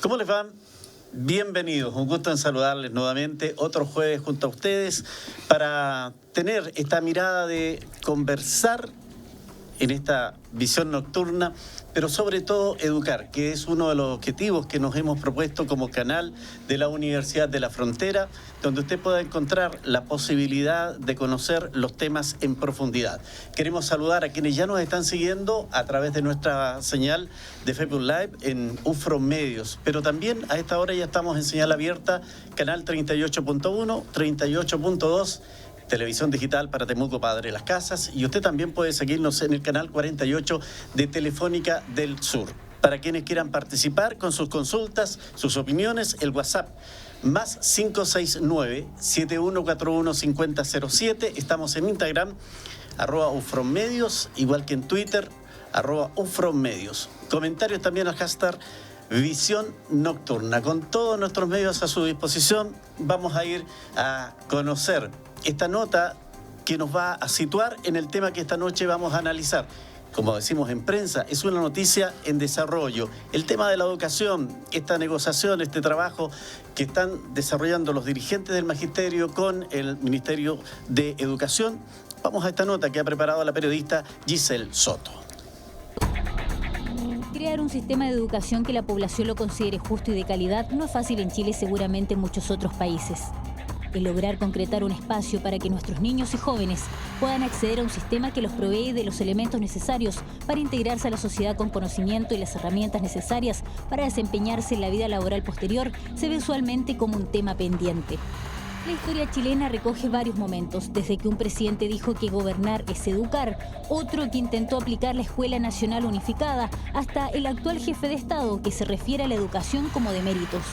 ¿Cómo les va? Bienvenidos, un gusto en saludarles nuevamente otro jueves junto a ustedes para tener esta mirada de conversar en esta visión nocturna, pero sobre todo educar, que es uno de los objetivos que nos hemos propuesto como canal de la Universidad de la Frontera, donde usted pueda encontrar la posibilidad de conocer los temas en profundidad. Queremos saludar a quienes ya nos están siguiendo a través de nuestra señal de Facebook Live en UFRO Medios, pero también a esta hora ya estamos en señal abierta, canal 38.1, 38.2, Televisión Digital para Temuco Padre Las Casas, y usted también puede seguirnos en el canal 48 de Telefónica del Sur. Para quienes quieran participar con sus consultas, sus opiniones, el WhatsApp más 569-7141-5007. Estamos en Instagram, @UFROMedios, igual que en Twitter, @UFROMedios. Comentarios también al hashtag Visión Nocturna. Con todos nuestros medios a su disposición, vamos a ir a conocer esta nota que nos va a situar en el tema que esta noche vamos a analizar. Como decimos en prensa, es una noticia en desarrollo. El tema de la educación, esta negociación, este trabajo que están desarrollando los dirigentes del magisterio con el Ministerio de Educación. Vamos a esta nota que ha preparado la periodista Giselle Soto. Crear un sistema de educación que la población lo considere justo y de calidad no es fácil en Chile y seguramente en muchos otros países. El lograr concretar un espacio para que nuestros niños y jóvenes puedan acceder a un sistema que los provee de los elementos necesarios para integrarse a la sociedad con conocimiento y las herramientas necesarias para desempeñarse en la vida laboral posterior se ve usualmente como un tema pendiente. La historia chilena recoge varios momentos, desde que un presidente dijo que gobernar es educar, otro que intentó aplicar la Escuela Nacional Unificada, hasta el actual jefe de Estado que se refiere a la educación como de méritos.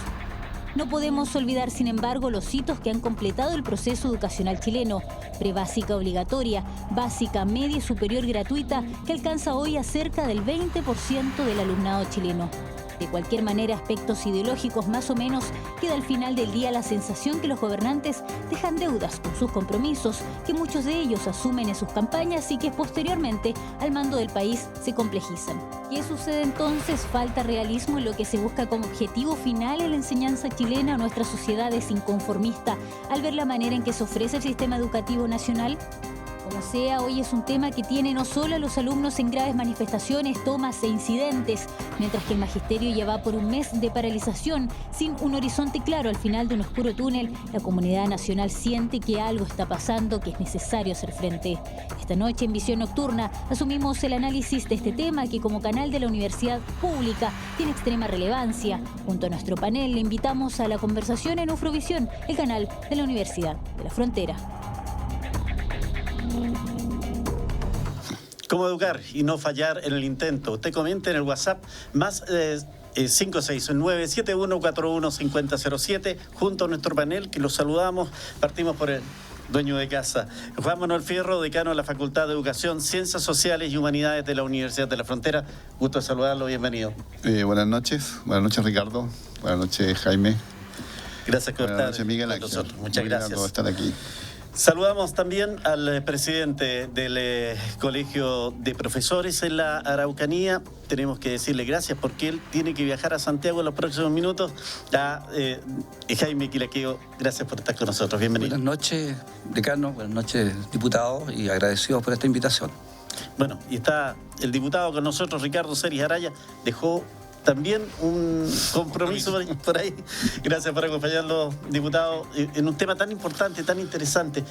No podemos olvidar, sin embargo, los hitos que han completado el proceso educacional chileno: prebásica obligatoria, básica, media y superior gratuita, que alcanza hoy a cerca del 20% del alumnado chileno. De cualquier manera, aspectos ideológicos más o menos, queda al final del día la sensación que los gobernantes dejan deudas con sus compromisos, que muchos de ellos asumen en sus campañas y que posteriormente al mando del país se complejizan. ¿Qué sucede entonces? Falta realismo en lo que se busca como objetivo final en la enseñanza chilena. Nuestra sociedad es inconformista al ver la manera en que se ofrece el sistema educativo nacional. Como sea, hoy es un tema que tiene no solo a los alumnos en graves manifestaciones, tomas e incidentes, mientras que el magisterio ya va por un mes de paralización, sin un horizonte claro al final de un oscuro túnel. La comunidad nacional siente que algo está pasando, que es necesario hacer frente. Esta noche en Visión Nocturna asumimos el análisis de este tema que como canal de la Universidad Pública tiene extrema relevancia. Junto a nuestro panel le invitamos a la conversación en UFROvisión, el canal de la Universidad de la Frontera. ¿Cómo educar y no fallar en el intento? Usted comente en el WhatsApp más 569-7141-5007 junto a nuestro panel, que los saludamos. Partimos por el dueño de casa, Juan Manuel Fierro, decano de la Facultad de Educación, Ciencias Sociales y Humanidades de la Universidad de la Frontera. Gusto de saludarlo, bienvenido. Buenas noches Ricardo, buenas noches Jaime. Gracias por estar con Miguel nosotros. Muchas gracias por estar aquí. Saludamos también al presidente del Colegio de Profesores en la Araucanía. Tenemos que decirle gracias porque él tiene que viajar a Santiago en los próximos minutos. Jaime Quilaqueo, gracias por estar con nosotros. Bienvenido. Buenas noches, decano. Buenas noches, diputados, y agradecidos por esta invitación. Bueno, y está el diputado con nosotros, Ricardo Ceris Araya, dejó también un compromiso por ahí. Gracias por acompañarnos, diputado, en un tema tan importante, tan interesante.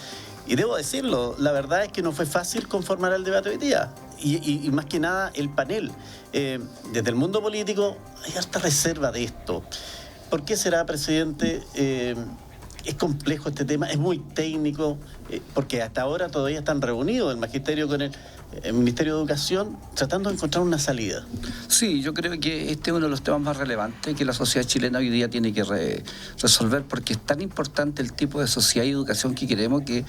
Y debo decirlo, la verdad es que no fue fácil conformar el debate hoy día. Y más que nada el panel. Desde el mundo político hay harta reserva de esto. ¿Por qué será, presidente? Es complejo este tema, es muy técnico, porque hasta ahora todavía están reunidos el magisterio con el Ministerio de Educación tratando de encontrar una salida. Sí, yo creo que este es uno de los temas más relevantes que la sociedad chilena hoy día tiene que resolver, porque es tan importante el tipo de sociedad y educación que queremos, que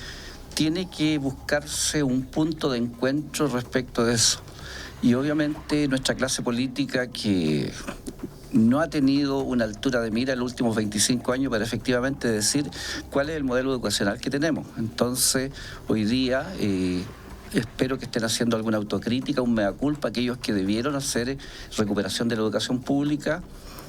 tiene que buscarse un punto de encuentro respecto de eso. Y obviamente nuestra clase política, que no ha tenido una altura de mira en los últimos 25 años para efectivamente decir cuál es el modelo educacional que tenemos. Entonces, hoy día espero que estén haciendo alguna autocrítica, un mea culpa, aquellos que debieron hacer recuperación de la educación pública,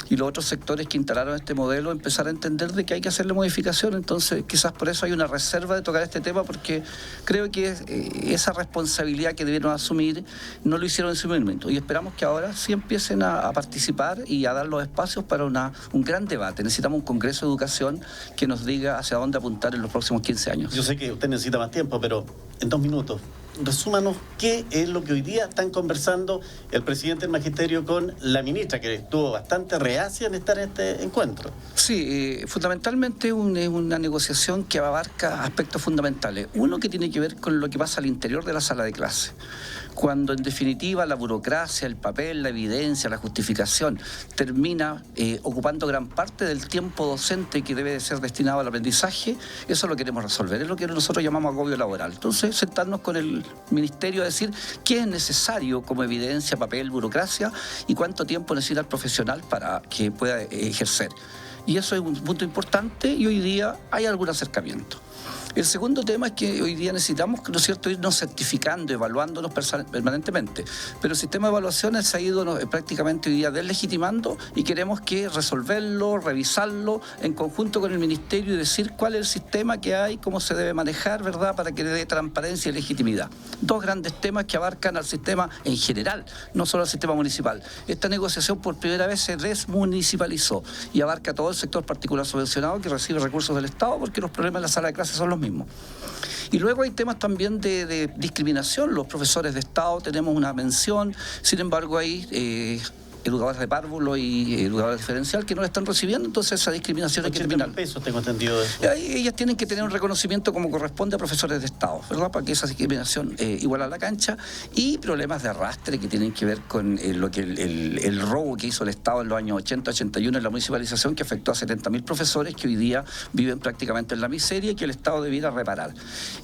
y los otros sectores que instalaron este modelo empezar a entender de que hay que hacerle modificación. Entonces quizás por eso hay una reserva de tocar este tema, porque creo que esa responsabilidad que debieron asumir no lo hicieron en su momento, y esperamos que ahora sí empiecen a participar y a dar los espacios para un gran debate. Necesitamos un Congreso de Educación que nos diga hacia dónde apuntar en los próximos 15 años. Yo sé que usted necesita más tiempo, pero en 2 minutos, resúmanos qué es lo que hoy día están conversando el presidente del Magisterio con la ministra, que estuvo bastante reacia en estar en este encuentro. Sí, fundamentalmente es una negociación que abarca aspectos fundamentales. Uno, que tiene que ver con lo que pasa al interior de la sala de clase, cuando en definitiva la burocracia, el papel, la evidencia, la justificación termina ocupando gran parte del tiempo docente que debe de ser destinado al aprendizaje. Eso lo queremos resolver, es lo que nosotros llamamos agobio laboral. Entonces, sentarnos con el ministerio a decir qué es necesario como evidencia, papel, burocracia, y cuánto tiempo necesita el profesional para que pueda ejercer. Y eso es un punto importante, y hoy día hay algún acercamiento. El segundo tema es que hoy día necesitamos, ¿no es cierto?, irnos certificando, evaluándonos permanentemente. Pero el sistema de evaluaciones se ha ido prácticamente hoy día deslegitimando, y queremos que resolverlo, revisarlo en conjunto con el Ministerio y decir cuál es el sistema que hay, cómo se debe manejar, ¿verdad?, para que le dé transparencia y legitimidad. 2 grandes temas que abarcan al sistema en general, no solo al sistema municipal. Esta negociación por primera vez se desmunicipalizó y abarca todo el sector particular subvencionado que recibe recursos del Estado, porque los problemas en la sala de clases son los mismos. Y luego hay temas también de discriminación. Los profesores de Estado tenemos una mención, sin embargo hay educadores de párvulo y educadores diferencial que no la están recibiendo, entonces esa discriminación hay que terminar. $80.000, tengo entendido eso. Ellas tienen que tener un reconocimiento como corresponde a profesores de Estado, ¿verdad?, para que esa discriminación igual a la cancha. Y problemas de arrastre que tienen que ver con lo que el robo que hizo el Estado en los años 80-81 en la municipalización, que afectó a 70.000 profesores que hoy día viven prácticamente en la miseria y que el Estado debiera reparar.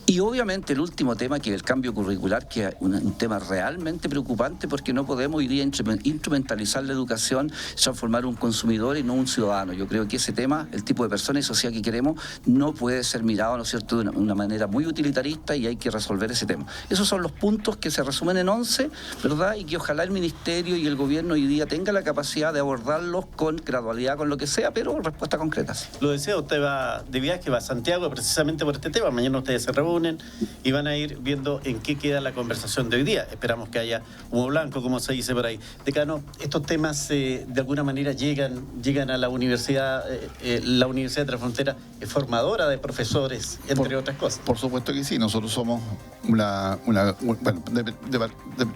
Y obviamente el último tema, que es el cambio curricular, que es un tema realmente preocupante, porque no podemos hoy día instrumentalizar la educación, transformar un consumidor y no un ciudadano. Yo creo que ese tema, el tipo de persona y sociedad que queremos, no puede ser mirado, ¿no es cierto?, de una manera muy utilitarista, y hay que resolver ese tema. Esos son los puntos que se resumen en 11, ¿verdad?, y que ojalá el Ministerio y el Gobierno hoy día tenga la capacidad de abordarlos con gradualidad, con lo que sea, pero respuestas concretas. Lo deseo, usted va de viaje, va a Santiago precisamente por este tema. Mañana ustedes se reúnen y van a ir viendo en qué queda la conversación de hoy día. Esperamos que haya humo blanco, como se dice por ahí. Decano, estos temas de alguna manera llegan a la universidad. La Universidad de la Frontera es formadora de profesores, entre otras cosas. Por supuesto que sí. Nosotros somos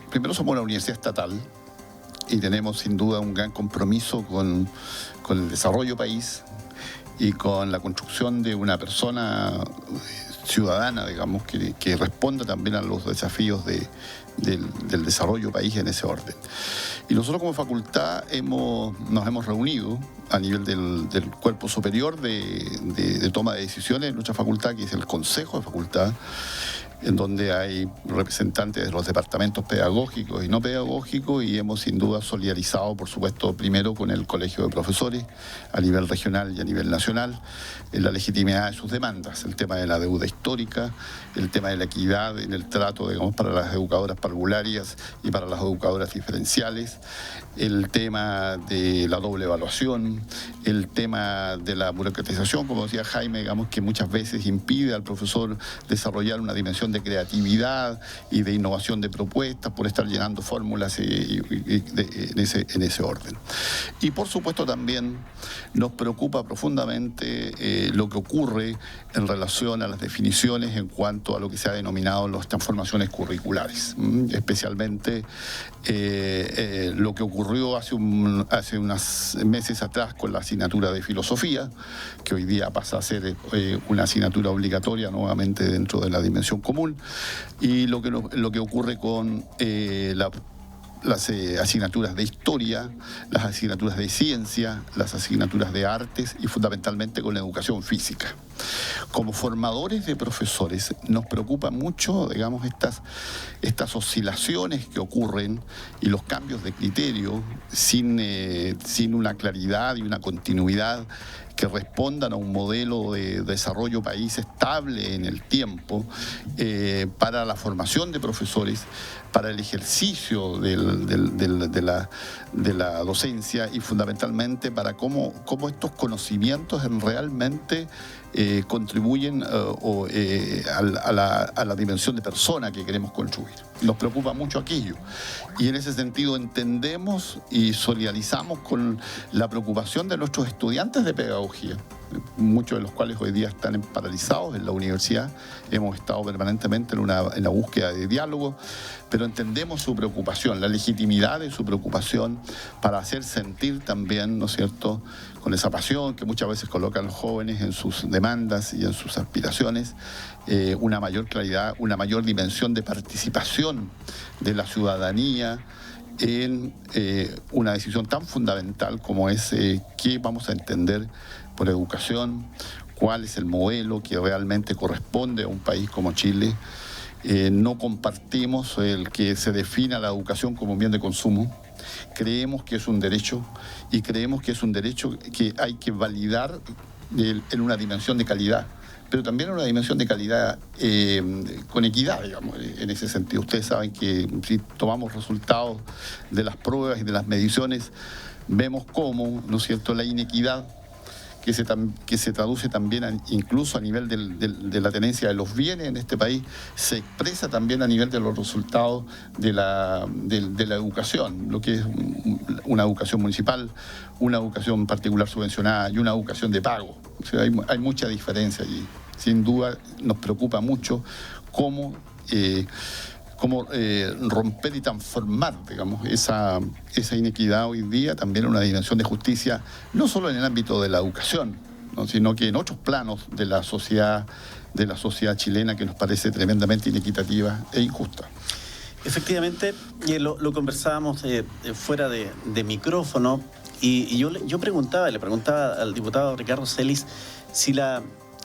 primero somos una universidad estatal, y tenemos sin duda un gran compromiso con el desarrollo país y con la construcción de una persona ciudadana, digamos, que responda también a los desafíos del desarrollo país en ese orden. Y nosotros como facultad nos hemos reunido a nivel del cuerpo superior de toma de decisiones en nuestra facultad, que es el Consejo de Facultad, en donde hay representantes de los departamentos pedagógicos y no pedagógicos, y hemos sin duda solidarizado, por supuesto, primero con el Colegio de Profesores a nivel regional y a nivel nacional, en la legitimidad de sus demandas, el tema de la deuda histórica, el tema de la equidad en el trato, digamos, para las educadoras parvularias y para las educadoras diferenciales, el tema de la doble evaluación, el tema de la burocratización, como decía Jaime, digamos, que muchas veces impide al profesor desarrollar una dimensión de creatividad y de innovación de propuestas por estar llenando fórmulas en ese orden. Y por supuesto también nos preocupa profundamente lo que ocurre en relación a las definiciones en cuanto a lo que se ha denominado las transformaciones curriculares, especialmente lo que ocurrió hace unos meses atrás con la asignatura de filosofía, que hoy día pasa a ser una asignatura obligatoria nuevamente dentro de la dimensión común, y lo que ocurre con las asignaturas de historia, las asignaturas de ciencia, las asignaturas de artes y fundamentalmente con la educación física. Como formadores de profesores nos preocupa mucho, digamos, estas oscilaciones que ocurren y los cambios de criterio sin una claridad y una continuidad que respondan a un modelo de desarrollo país estable en el tiempo, para la formación de profesores, para el ejercicio de la docencia y fundamentalmente para cómo estos conocimientos realmente contribuyen a la dimensión de persona que queremos construir. Nos preocupa mucho aquello y en ese sentido entendemos y solidarizamos con la preocupación de nuestros estudiantes de pedagogía, muchos de los cuales hoy día están paralizados en la universidad. Hemos estado permanentemente en la búsqueda de diálogo, pero entendemos su preocupación, la legitimidad de su preocupación para hacer sentir también, ¿no es cierto?, con esa pasión que muchas veces colocan los jóvenes en sus demandas y en sus aspiraciones, una mayor claridad, una mayor dimensión de participación de la ciudadanía en una decisión tan fundamental como es qué vamos a entender por educación, cuál es el modelo que realmente corresponde a un país como Chile. No compartimos el que se defina la educación como un bien de consumo. Creemos que es un derecho y creemos que es un derecho que hay que validar en una dimensión de calidad, pero también en una dimensión de calidad con equidad, digamos, en ese sentido. Ustedes saben que si tomamos resultados de las pruebas y de las mediciones, vemos cómo, ¿no es cierto?, la inequidad que se traduce también incluso a nivel de la tenencia de los bienes en este país, se expresa también a nivel de los resultados de la educación, lo que es una educación municipal, una educación particular subvencionada y una educación de pago. O sea, hay mucha diferencia allí. Sin duda nos preocupa mucho cómo romper y transformar, digamos, esa inequidad hoy día también en una dimensión de justicia, no solo en el ámbito de la educación, ¿no?, sino que en otros planos de la sociedad chilena, que nos parece tremendamente inequitativa e injusta. Efectivamente, lo conversábamos fuera de micrófono y yo le preguntaba al diputado Ricardo Celis si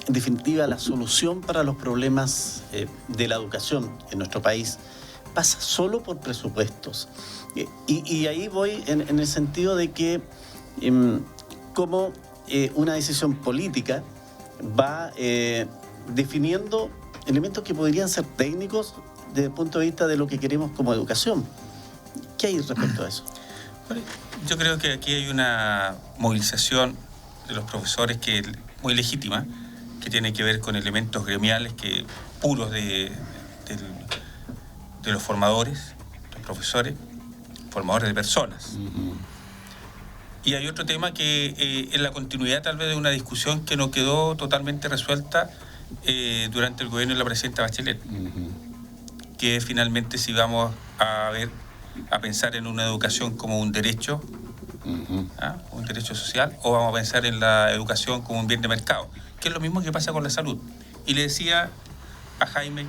en definitiva, la solución para los problemas de la educación en nuestro país pasa solo por presupuestos. Y ahí voy en el sentido de que cómo una decisión política va definiendo elementos que podrían ser técnicos desde el punto de vista de lo que queremos como educación. ¿Qué hay respecto a eso? Bueno, yo creo que aquí hay una movilización de los profesores que es muy legítima, que tiene que ver con elementos gremiales puros de los formadores, los profesores, formadores de personas. Uh-huh. Y hay otro tema que es la continuidad tal vez de una discusión que no quedó totalmente resuelta durante el gobierno de la presidenta Bachelet, uh-huh, que finalmente si vamos a pensar en una educación como un derecho, uh-huh, un derecho social, o vamos a pensar en la educación como un bien de mercado, que es lo mismo que pasa con la salud. Y le decía a Jaime,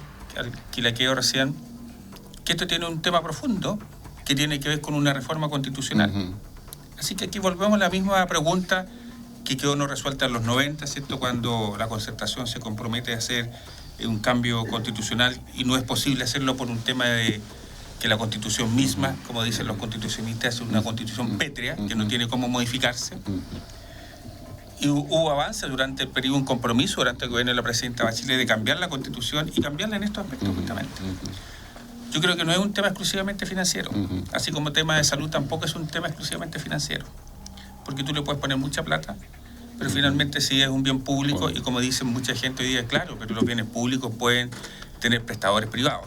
que la quedó recién, que esto tiene un tema profundo que tiene que ver con una reforma constitucional. Uh-huh. Así que aquí volvemos a la misma pregunta que quedó no resuelta en los 90, ¿cierto?, cuando la Concertación se compromete a hacer un cambio constitucional y no es posible hacerlo por un tema de que la Constitución misma, como dicen los constitucionistas, es una Constitución pétrea, que no tiene cómo modificarse. Y hubo avance durante el periodo, un compromiso durante el gobierno de la presidenta Bachelet de cambiar la Constitución y cambiarla en estos aspectos justamente. Yo creo que no es un tema exclusivamente financiero, así como el tema de salud tampoco es un tema exclusivamente financiero, porque tú le puedes poner mucha plata, pero finalmente sí es un bien público y como dicen mucha gente hoy día, claro, pero los bienes públicos pueden tener prestadores privados.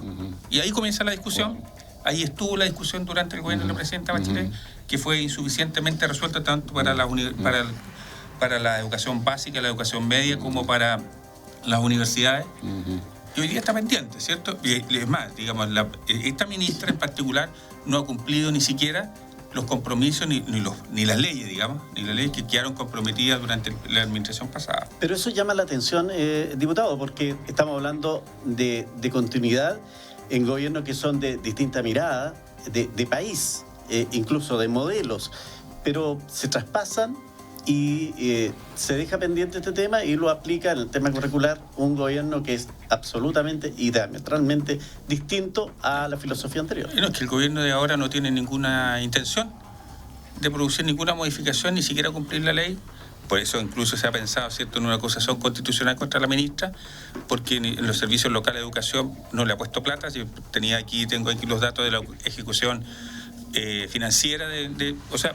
Y ahí comienza la discusión, ahí estuvo la discusión durante el gobierno de la presidenta Bachelet, que fue insuficientemente resuelta tanto para la educación básica, la educación media, como para las universidades. Y hoy día está pendiente, ¿cierto? Y es más, digamos, esta ministra en particular no ha cumplido ni siquiera los compromisos ni las leyes, digamos, ni las leyes que quedaron comprometidas durante la administración pasada. Pero eso llama la atención, diputado, porque estamos hablando de continuidad en gobiernos que son de distinta mirada, de país, incluso de modelos, pero se traspasan y se deja pendiente este tema y lo aplica en el tema curricular un gobierno que es absolutamente y diametralmente distinto a la filosofía anterior. No, es que el gobierno de ahora no tiene ninguna intención de producir ninguna modificación, ni siquiera cumplir la ley, Por eso incluso se ha pensado, ¿cierto?, en una acusación constitucional contra la ministra, porque en los servicios locales de educación no le ha puesto plata. Yo tengo aquí los datos de la ejecución financiera, o sea,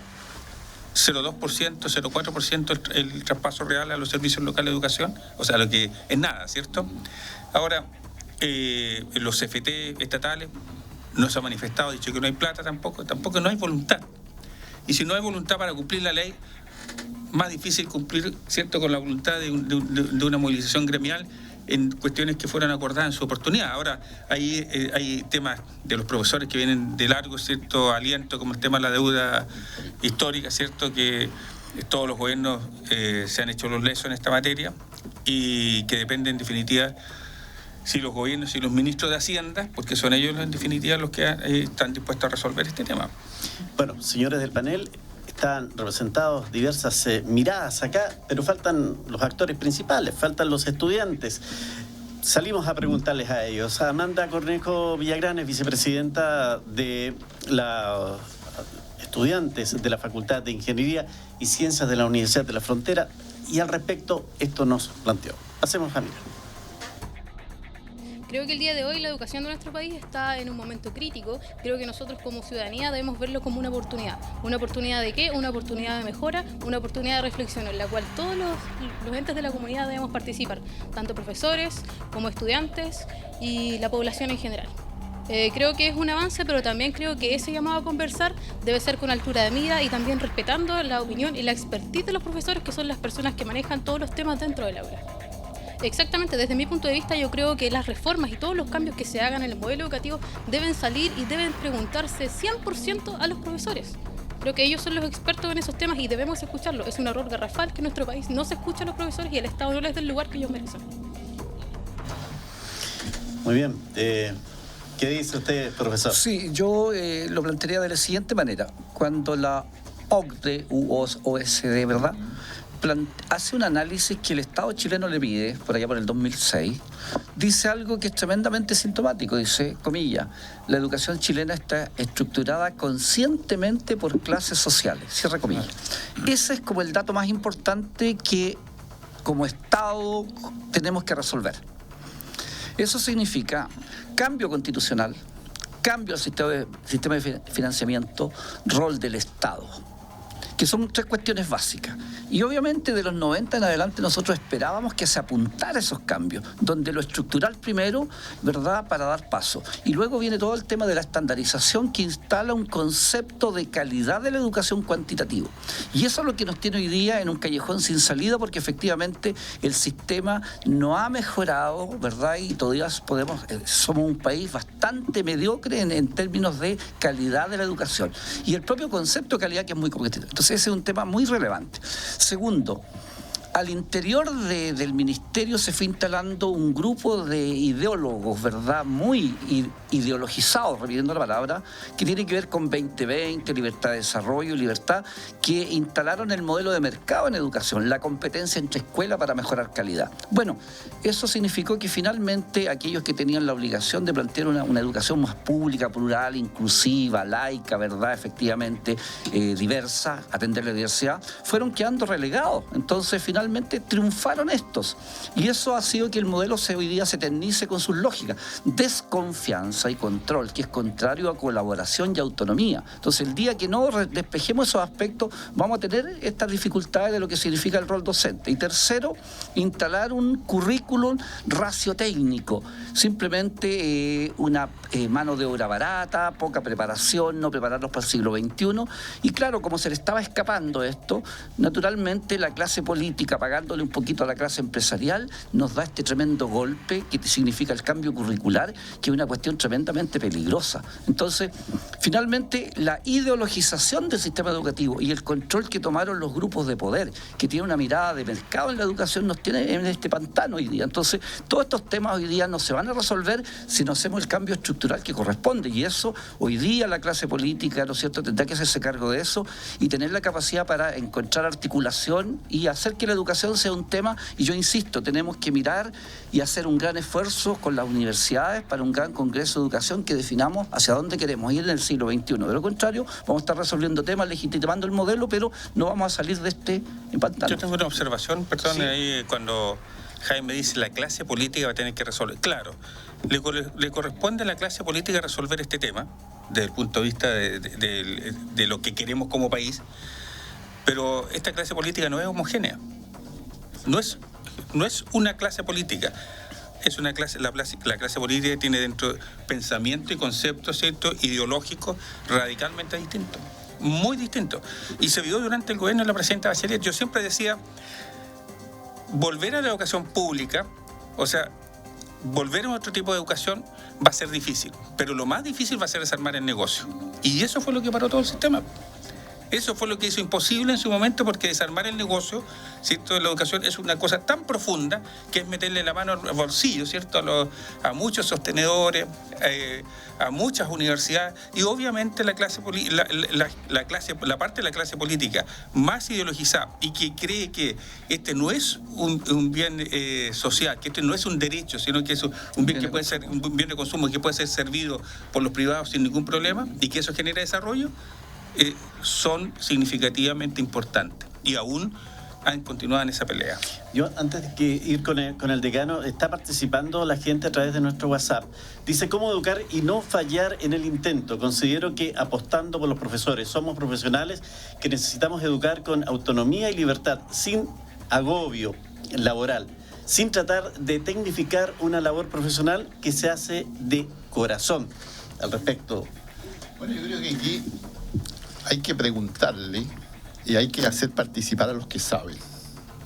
0,2%, 0,4% el traspaso real a los servicios locales de educación, o sea, lo que es nada, ¿cierto? Ahora, los CFT estatales no se han manifestado, ha dicho que no hay plata tampoco no hay voluntad. Y si no hay voluntad para cumplir la ley, más difícil cumplir, ¿cierto?, con la voluntad de una movilización gremial en cuestiones que fueran acordadas en su oportunidad. Ahora, hay temas de los profesores que vienen de largo, ¿cierto?, aliento, como el tema de la deuda histórica, ¿cierto?, que todos los gobiernos se han hecho los lesos en esta materia y que depende en definitiva si los gobiernos y los ministros de Hacienda, porque son ellos en definitiva los que están dispuestos a resolver este tema. Bueno, señores del panel, están representados diversas miradas acá, pero faltan los actores principales, faltan los estudiantes. Salimos a preguntarles a ellos. Amanda Cornejo Villagrán es vicepresidenta de los estudiantes de la Facultad de Ingeniería y Ciencias de la Universidad de la Frontera, y al respecto esto nos planteó. Pasemos a mirar. Creo que el día de hoy la educación de nuestro país está en un momento crítico. Creo que nosotros como ciudadanía debemos verlo como una oportunidad. ¿Una oportunidad de qué? Una oportunidad de mejora, una oportunidad de reflexión en la cual todos los entes de la comunidad debemos participar, tanto profesores como estudiantes y la población en general. Creo que es un avance, pero también creo que ese llamado a conversar debe ser con altura de mira y también respetando la opinión y la expertise de los profesores, que son las personas que manejan todos los temas dentro del aula. Exactamente, desde mi punto de vista yo creo que las reformas y todos los cambios que se hagan en el modelo educativo deben salir y deben preguntarse 100% a los profesores. Creo que ellos son los expertos en esos temas y debemos escucharlos. Es un error garrafal que en nuestro país no se escucha a los profesores y el Estado no les da el lugar que ellos merecen. Muy bien. ¿Qué dice usted, profesor? Sí, yo lo plantearía de la siguiente manera. Cuando la OCDE u OECD, ¿verdad?, hace un análisis que el Estado chileno le pide, por allá por el 2006, dice algo que es tremendamente sintomático. Dice, comillas, la educación chilena está estructurada conscientemente por clases sociales, cierra comillas. Ese es como el dato más importante que como Estado tenemos que resolver. Eso significa cambio constitucional, cambio al sistema de financiamiento, rol del Estado, que son tres cuestiones básicas. Y obviamente de los 90 en adelante nosotros esperábamos que se apuntara a esos cambios, donde lo estructural primero, ¿verdad?, para dar paso. Y luego viene todo el tema de la estandarización, que instala un concepto de calidad de la educación cuantitativo. Y eso es lo que nos tiene hoy día en un callejón sin salida, porque efectivamente el sistema no ha mejorado, ¿verdad? Y todavía somos un país bastante mediocre en términos de calidad de la educación. Y el propio concepto de calidad, que es muy competitivo. Entonces ese es un tema muy relevante. Segundo, al interior del ministerio se fue instalando un grupo de ideólogos, ¿verdad?, muy ideologizados, repitiendo la palabra, que tiene que ver con 2020, libertad de desarrollo, libertad, que instalaron el modelo de mercado en educación, la competencia entre escuelas para mejorar calidad. Bueno, eso significó que finalmente aquellos que tenían la obligación de plantear una educación más pública, plural, inclusiva, laica, ¿verdad?, efectivamente diversa, atender la diversidad, fueron quedando relegados. Entonces, finalmente triunfaron estos. Y eso ha sido que el modelo hoy día se eternice con sus lógicas. Desconfianza y control, que es contrario a colaboración y autonomía. Entonces, el día que no despejemos esos aspectos, vamos a tener estas dificultades de lo que significa el rol docente. Y tercero, instalar un currículum raciotécnico. Simplemente una mano de obra barata, poca preparación, no prepararlos para el siglo XXI. Y claro, como se le estaba escapando esto, naturalmente la clase política, pagándole un poquito a la clase empresarial, nos da este tremendo golpe que significa el cambio curricular, que es una cuestión tremendamente peligrosa. Entonces, finalmente, la ideologización del sistema educativo y el control que tomaron los grupos de poder, que tienen una mirada de mercado en la educación, nos tiene en este pantano hoy día. Entonces, todos estos temas hoy día no se van a resolver si no hacemos el cambio estructural que corresponde, y eso, hoy día la clase política, ¿no es cierto?, tendrá que hacerse cargo de eso y tener la capacidad para encontrar articulación y hacer que la educación educación sea un tema, y yo insisto, tenemos que mirar y hacer un gran esfuerzo con las universidades para un gran congreso de educación que definamos hacia dónde queremos ir en el siglo XXI. De lo contrario, vamos a estar resolviendo temas, legitimando el modelo, pero no vamos a salir de este pantano. Yo tengo una observación, perdón, ahí cuando Jaime dice la clase política va a tener que resolver. Claro, le corresponde a la clase política resolver este tema, desde el punto de vista de lo que queremos como país, pero esta clase política no es homogénea. No es una clase política. Es una clase, la clase política tiene dentro pensamiento y conceptos, ¿cierto?, ideológicos radicalmente distintos, muy distintos. Y se vio durante el gobierno de la presidenta Bachelet. Yo siempre decía, volver a la educación pública, o sea, volver a otro tipo de educación va a ser difícil, pero lo más difícil va a ser desarmar el negocio. Y eso fue lo que paró todo el sistema. Eso fue lo que hizo imposible en su momento, porque desarmar el negocio, ¿cierto?, de la educación es una cosa tan profunda que es meterle la mano al bolsillo, ¿cierto?, a muchos sostenedores, a muchas universidades, y obviamente la parte de la clase política más ideologizada y que cree que este no es un bien social, que este no es un derecho, sino que es un bien que puede ser un bien de consumo que puede ser servido por los privados sin ningún problema y que eso genera desarrollo, son significativamente importantes y aún han continuado en esa pelea. Yo, antes de ir con el decano, está participando la gente a través de nuestro WhatsApp. Dice, ¿cómo educar y no fallar en el intento? Considero que apostando por los profesores, somos profesionales que necesitamos educar con autonomía y libertad, sin agobio laboral, sin tratar de tecnificar una labor profesional que se hace de corazón. Al respecto. Bueno, yo creo que aquí hay que preguntarle y hay que hacer participar a los que saben,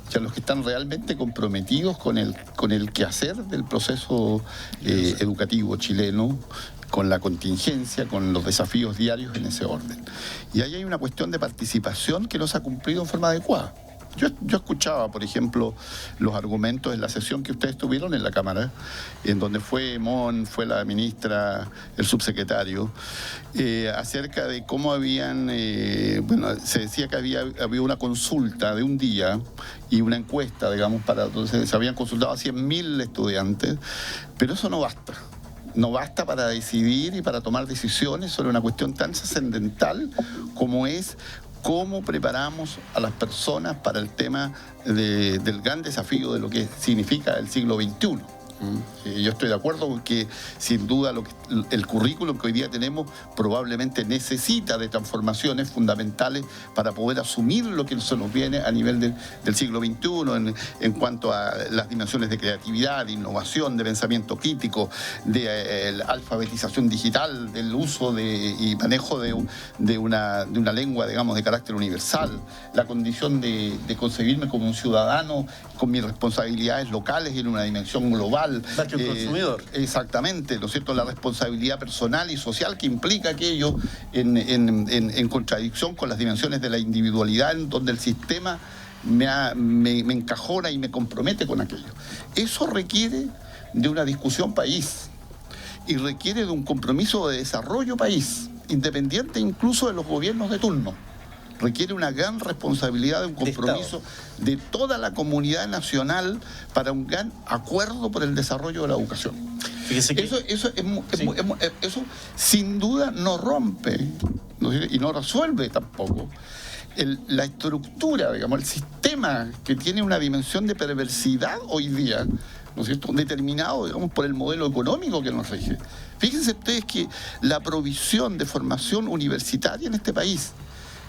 o sea, los que están realmente comprometidos con el quehacer del proceso educativo chileno, con la contingencia, con los desafíos diarios en ese orden. Y ahí hay una cuestión de participación que no se ha cumplido en forma adecuada. Yo escuchaba, por ejemplo, los argumentos en la sesión que ustedes tuvieron en la Cámara, en donde fue la ministra, el subsecretario, acerca de cómo habían, se decía que había una consulta de un día y una encuesta, digamos, entonces se habían consultado a 100.000 estudiantes, pero eso no basta. No basta para decidir y para tomar decisiones sobre una cuestión tan trascendental como es cómo preparamos a las personas para el tema del gran desafío de lo que significa el siglo XXI. Yo estoy de acuerdo con que, sin duda, el currículum que hoy día tenemos probablemente necesita de transformaciones fundamentales para poder asumir lo que se nos viene a nivel del siglo XXI en cuanto a las dimensiones de creatividad, de innovación, de pensamiento crítico, de alfabetización digital, del uso y manejo de una lengua, digamos, de carácter universal, la condición de concebirme como un ciudadano con mis responsabilidades locales y en una dimensión global. Más que un consumidor. Exactamente, ¿no es cierto? La responsabilidad personal y social que implica aquello en contradicción con las dimensiones de la individualidad, en donde el sistema me encajona y me compromete con aquello. Eso requiere de una discusión país y requiere de un compromiso de desarrollo país, independiente incluso de los gobiernos de turno. Requiere una gran responsabilidad de un compromiso de toda la comunidad nacional para un gran acuerdo por el desarrollo de la educación. Eso sin duda no rompe, ¿no? Y no resuelve tampoco la estructura, digamos, el sistema que tiene una dimensión de perversidad hoy día, ¿no es cierto?, determinado, digamos, por el modelo económico que nos rige. Fíjense ustedes que la provisión de formación universitaria en este país,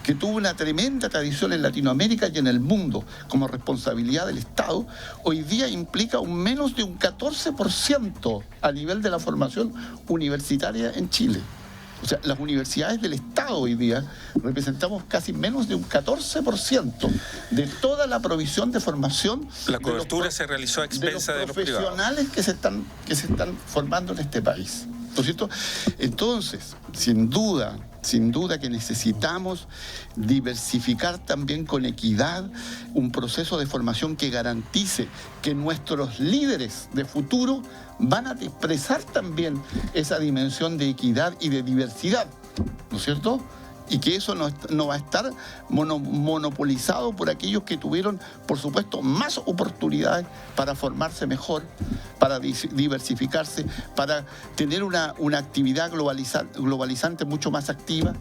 que tuvo una tremenda tradición en Latinoamérica y en el mundo como responsabilidad del Estado, hoy día implica un menos de un 14% a nivel de la formación universitaria en Chile. O sea, las universidades del Estado hoy día representamos casi menos de un 14% de toda la provisión de formación. La cobertura se realizó a expensa de los profesionales que se están formando en este país, ¿no es cierto? Entonces, sin duda que necesitamos diversificar también con equidad un proceso de formación que garantice que nuestros líderes de futuro van a expresar también esa dimensión de equidad y de diversidad, ¿no es cierto?, y que eso no va a estar monopolizado por aquellos que tuvieron, por supuesto, más oportunidades para formarse mejor, para diversificarse, para tener una actividad globalizante mucho más activa,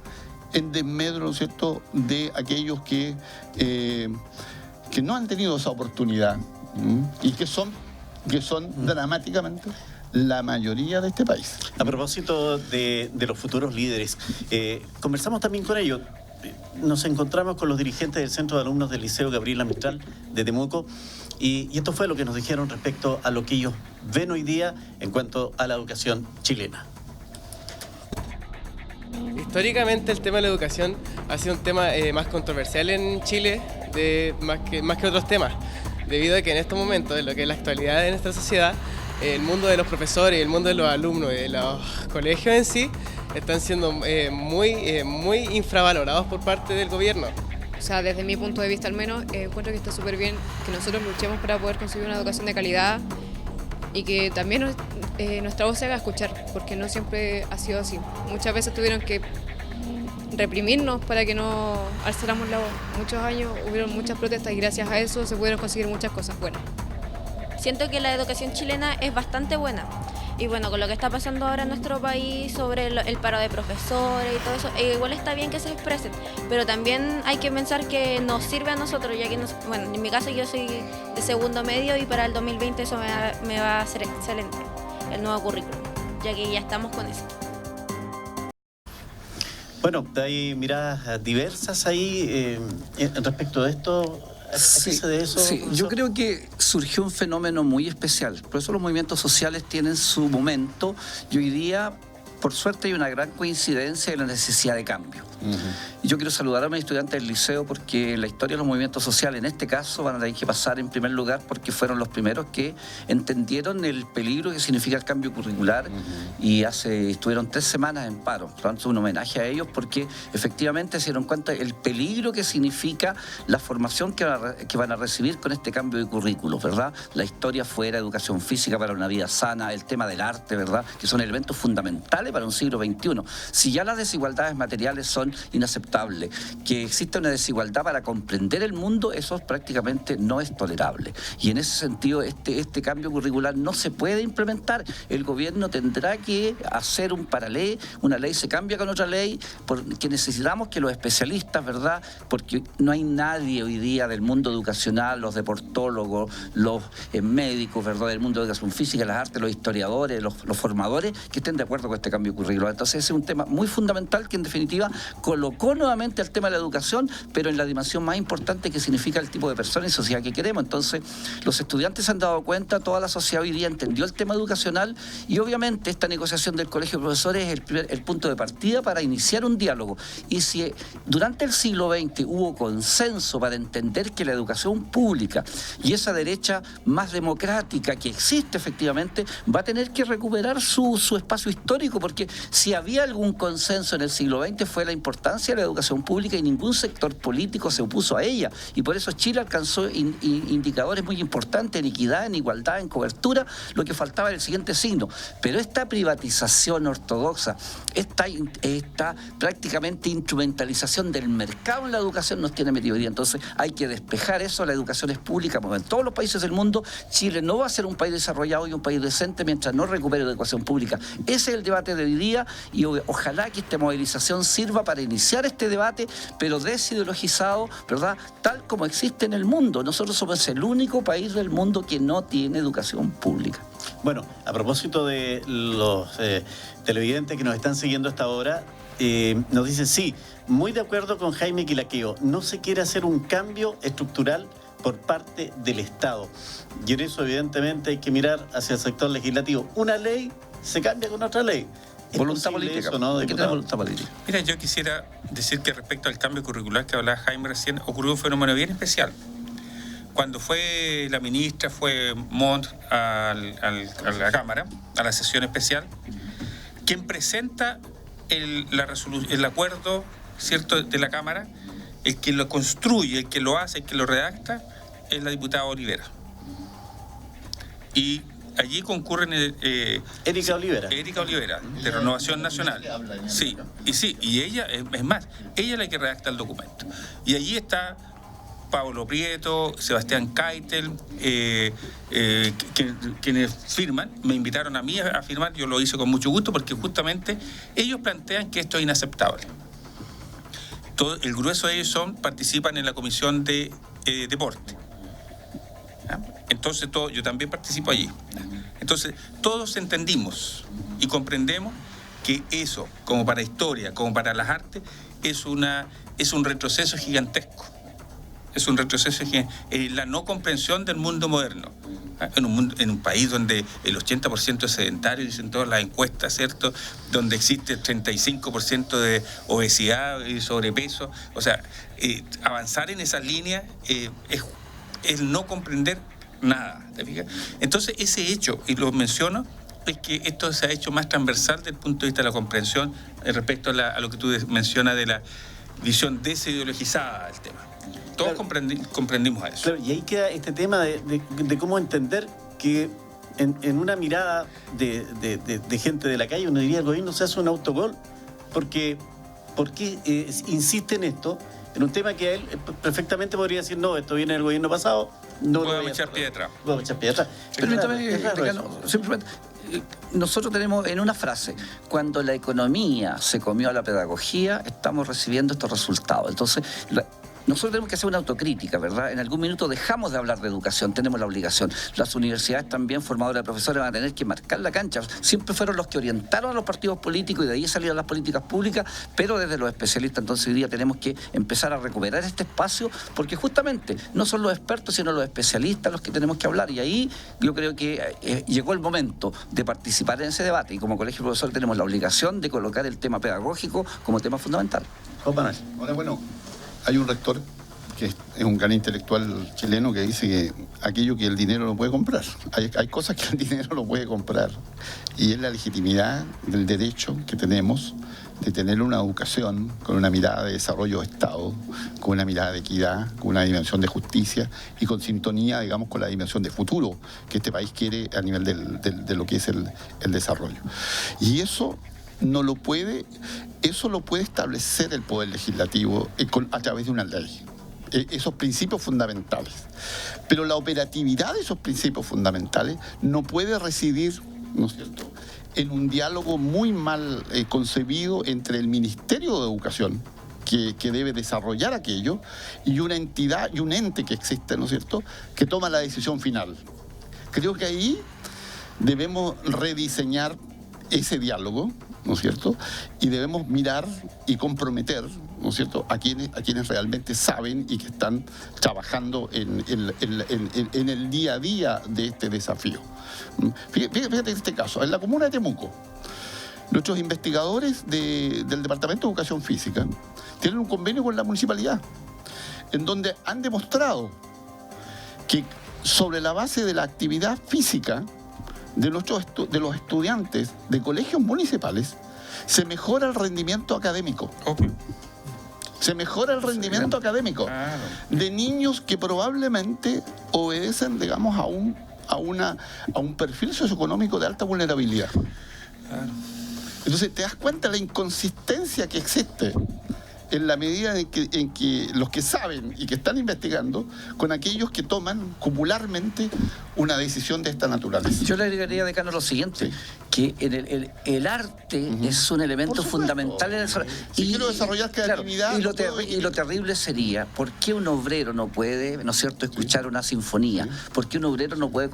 en desmedro, ¿no es cierto?, de aquellos que no han tenido esa oportunidad y que son dramáticamente la mayoría de este país. A propósito de los futuros líderes, conversamos también con ellos. Nos encontramos con los dirigentes del Centro de Alumnos del Liceo Gabriela Mistral de Temuco y esto fue lo que nos dijeron respecto a lo que ellos ven hoy día en cuanto a la educación chilena. Históricamente el tema de la educación ha sido un tema más controversial en Chile, más que otros temas, debido a que en estos momentos, en lo que es la actualidad de nuestra sociedad, el mundo de los profesores, el mundo de los alumnos, de los colegios en sí, están siendo muy infravalorados por parte del gobierno. O sea, desde mi punto de vista al menos, encuentro que está súper bien que nosotros luchemos para poder conseguir una educación de calidad y que también nuestra voz se haga escuchar, porque no siempre ha sido así. Muchas veces tuvieron que reprimirnos para que no alzáramos la voz. Muchos años hubieron muchas protestas y gracias a eso se pudieron conseguir muchas cosas buenas. Siento que la educación chilena es bastante buena. Y bueno, con lo que está pasando ahora en nuestro país sobre el paro de profesores y todo eso, igual está bien que se expresen, pero también hay que pensar que nos sirve a nosotros, ya que bueno, en mi caso yo soy de segundo medio y para el 2020 eso me va a ser excelente, el nuevo currículum, ya que ya estamos con eso. Bueno, hay miradas diversas ahí respecto de esto. Sí, yo creo que surgió un fenómeno muy especial. Por eso los movimientos sociales tienen su momento y hoy día, por suerte, hay una gran coincidencia en la necesidad de cambio. Y yo quiero saludar a mis estudiantes del liceo porque la historia de los movimientos sociales en este caso van a tener que pasar en primer lugar porque fueron los primeros que entendieron el peligro que significa el cambio curricular y estuvieron 3 semanas en paro. Por lo tanto, un homenaje a ellos porque efectivamente se dieron cuenta del peligro que significa la formación que van a recibir con este cambio de currículos, ¿verdad? La historia fuera, educación física para una vida sana, el tema del arte, ¿verdad? Que son elementos fundamentales para un siglo XXI. Si ya las desigualdades materiales son inaceptables, que existe una desigualdad para comprender el mundo, eso prácticamente no es tolerable. Y en ese sentido, este cambio curricular no se puede implementar. El gobierno tendrá que hacer una ley se cambia con otra ley, porque necesitamos que los especialistas, ¿verdad? Porque no hay nadie hoy día del mundo educacional, los deportólogos, los médicos, ¿verdad? Del mundo de educación física, las artes, los historiadores, los formadores, que estén de acuerdo con este cambio curricular. Entonces ese es un tema muy fundamental que en definitiva colocó nuevamente el tema de la educación, pero en la dimensión más importante que significa el tipo de persona y sociedad que queremos. Entonces los estudiantes se han dado cuenta, toda la sociedad hoy día entendió el tema educacional y obviamente esta negociación del Colegio de Profesores es el punto de partida para iniciar un diálogo. Y si durante el siglo XX hubo consenso para entender que la educación pública y esa derecha más democrática que existe efectivamente va a tener que recuperar su espacio histórico, porque si había algún consenso en el siglo XX fue la importancia de la educación pública y ningún sector político se opuso a ella. Y por eso Chile alcanzó indicadores muy importantes en equidad, en igualdad, en cobertura. Lo que faltaba era el siguiente signo. Pero esta privatización ortodoxa, esta prácticamente instrumentalización del mercado en la educación nos tiene metido hoy día. Entonces hay que despejar eso. La educación es pública, porque en todos los países del mundo Chile no va a ser un país desarrollado y un país decente mientras no recupere la educación pública. Ese es el debate de hoy día y ojalá que esta movilización sirva para iniciar este debate, pero desideologizado, ¿verdad? Tal como existe en el mundo. Nosotros somos el único país del mundo que no tiene educación pública. Bueno, a propósito de los televidentes que nos están siguiendo hasta ahora, nos dicen, sí, muy de acuerdo con Jaime Quilaqueo, no se quiere hacer un cambio estructural por parte del Estado. Y en eso, evidentemente, hay que mirar hacia el sector legislativo. Una ley se cambia con otra ley. Voluntad política. Eso, ¿no, hay que tener voluntad política. Mira, yo quisiera decir que respecto al cambio curricular que hablaba Jaime recién, ocurrió un fenómeno bien especial. Cuando fue la ministra, fue Montt a la Cámara, a la sesión especial, quien presenta el acuerdo, ¿cierto?, de la Cámara, el que lo construye, el que lo hace, el que lo redacta, es la diputada Olivera. Y allí concurren Erika Olivera. Erika Olivera, de Renovación Nacional. Sí, y ella, es más, ella es la que redacta el documento. Y allí está Pablo Prieto, Sebastián Keitel, quienes firman, me invitaron a mí a firmar, yo lo hice con mucho gusto porque justamente ellos plantean que esto es inaceptable. Todo, el grueso de ellos participan en la comisión de deporte. ¿Ya? Entonces yo también participo allí. Entonces todos entendimos y comprendemos que eso, como para historia, como para las artes, es un retroceso gigantesco. Es un retroceso en la no comprensión del mundo moderno. En un país donde el 80% es sedentario, dicen todas las encuestas, ¿cierto? Donde existe el 35% de obesidad y sobrepeso. O sea, avanzar en esa línea es no comprender nada. ¿Te fijas? Entonces, ese hecho, y lo menciono, es que esto se ha hecho más transversal desde el punto de vista de la comprensión respecto a lo que tú mencionas de la visión desideologizada del tema. Todos comprendimos a eso. Claro, y ahí queda este tema de cómo entender que en una mirada de gente de la calle, uno diría, el gobierno se hace un autogol, porque insiste en esto, en un tema que él perfectamente podría decir, no, esto viene del gobierno pasado, no lo voy a echar pie atrás. Voy a echar pie atrás. Permítame, simplemente, nosotros tenemos en una frase, cuando la economía se comió a la pedagogía, estamos recibiendo estos resultados. Entonces, nosotros tenemos que hacer una autocrítica, ¿verdad? En algún minuto dejamos de hablar de educación, tenemos la obligación. Las universidades también, formadoras de profesores, van a tener que marcar la cancha. Siempre fueron los que orientaron a los partidos políticos y de ahí salieron las políticas públicas, pero desde los especialistas. Entonces hoy día tenemos que empezar a recuperar este espacio, porque justamente no son los expertos, sino los especialistas los que tenemos que hablar. Y ahí yo creo que llegó el momento de participar en ese debate. Y como colegio de profesores tenemos la obligación de colocar el tema pedagógico como tema fundamental. Ahora, bueno, hay un rector que es un gran intelectual chileno que dice que aquello que el dinero no puede comprar. Hay cosas que el dinero no puede comprar. Y es la legitimidad del derecho que tenemos de tener una educación con una mirada de desarrollo de Estado, con una mirada de equidad, con una dimensión de justicia y con sintonía, digamos, con la dimensión de futuro que este país quiere a nivel de lo que es el desarrollo. Y eso lo puede establecer el Poder Legislativo a través de una ley. Esos principios fundamentales. Pero la operatividad de esos principios fundamentales no puede residir, ¿no es cierto?, en un diálogo muy mal concebido entre el Ministerio de Educación, que debe desarrollar aquello, y una entidad y un ente que existe, ¿no es cierto?, que toma la decisión final. Creo que ahí debemos rediseñar ese diálogo, ¿no es cierto?, y debemos mirar y comprometer, ¿no es cierto?, a quienes realmente saben y que están trabajando en el día a día de este desafío. Fíjate este caso, en la comuna de Temuco, nuestros investigadores del Departamento de Educación Física tienen un convenio con la municipalidad, en donde han demostrado que sobre la base de la actividad física de los estudiantes de colegios municipales, se mejora el rendimiento académico. Se mejora el rendimiento académico de niños que probablemente obedecen, digamos, a un perfil socioeconómico de alta vulnerabilidad. Entonces te das cuenta de la inconsistencia que existe en la medida en que los que saben y que están investigando con aquellos que toman popularmente una decisión de esta naturaleza. Yo le agregaría, decano, lo siguiente, que el arte es un elemento fundamental en el desarrollo. Si quiero desarrollar creatividad... Claro, y lo terrible sería, ¿por qué un obrero no puede, ¿no es cierto?, escuchar una sinfonía? ¿Por qué un obrero no puede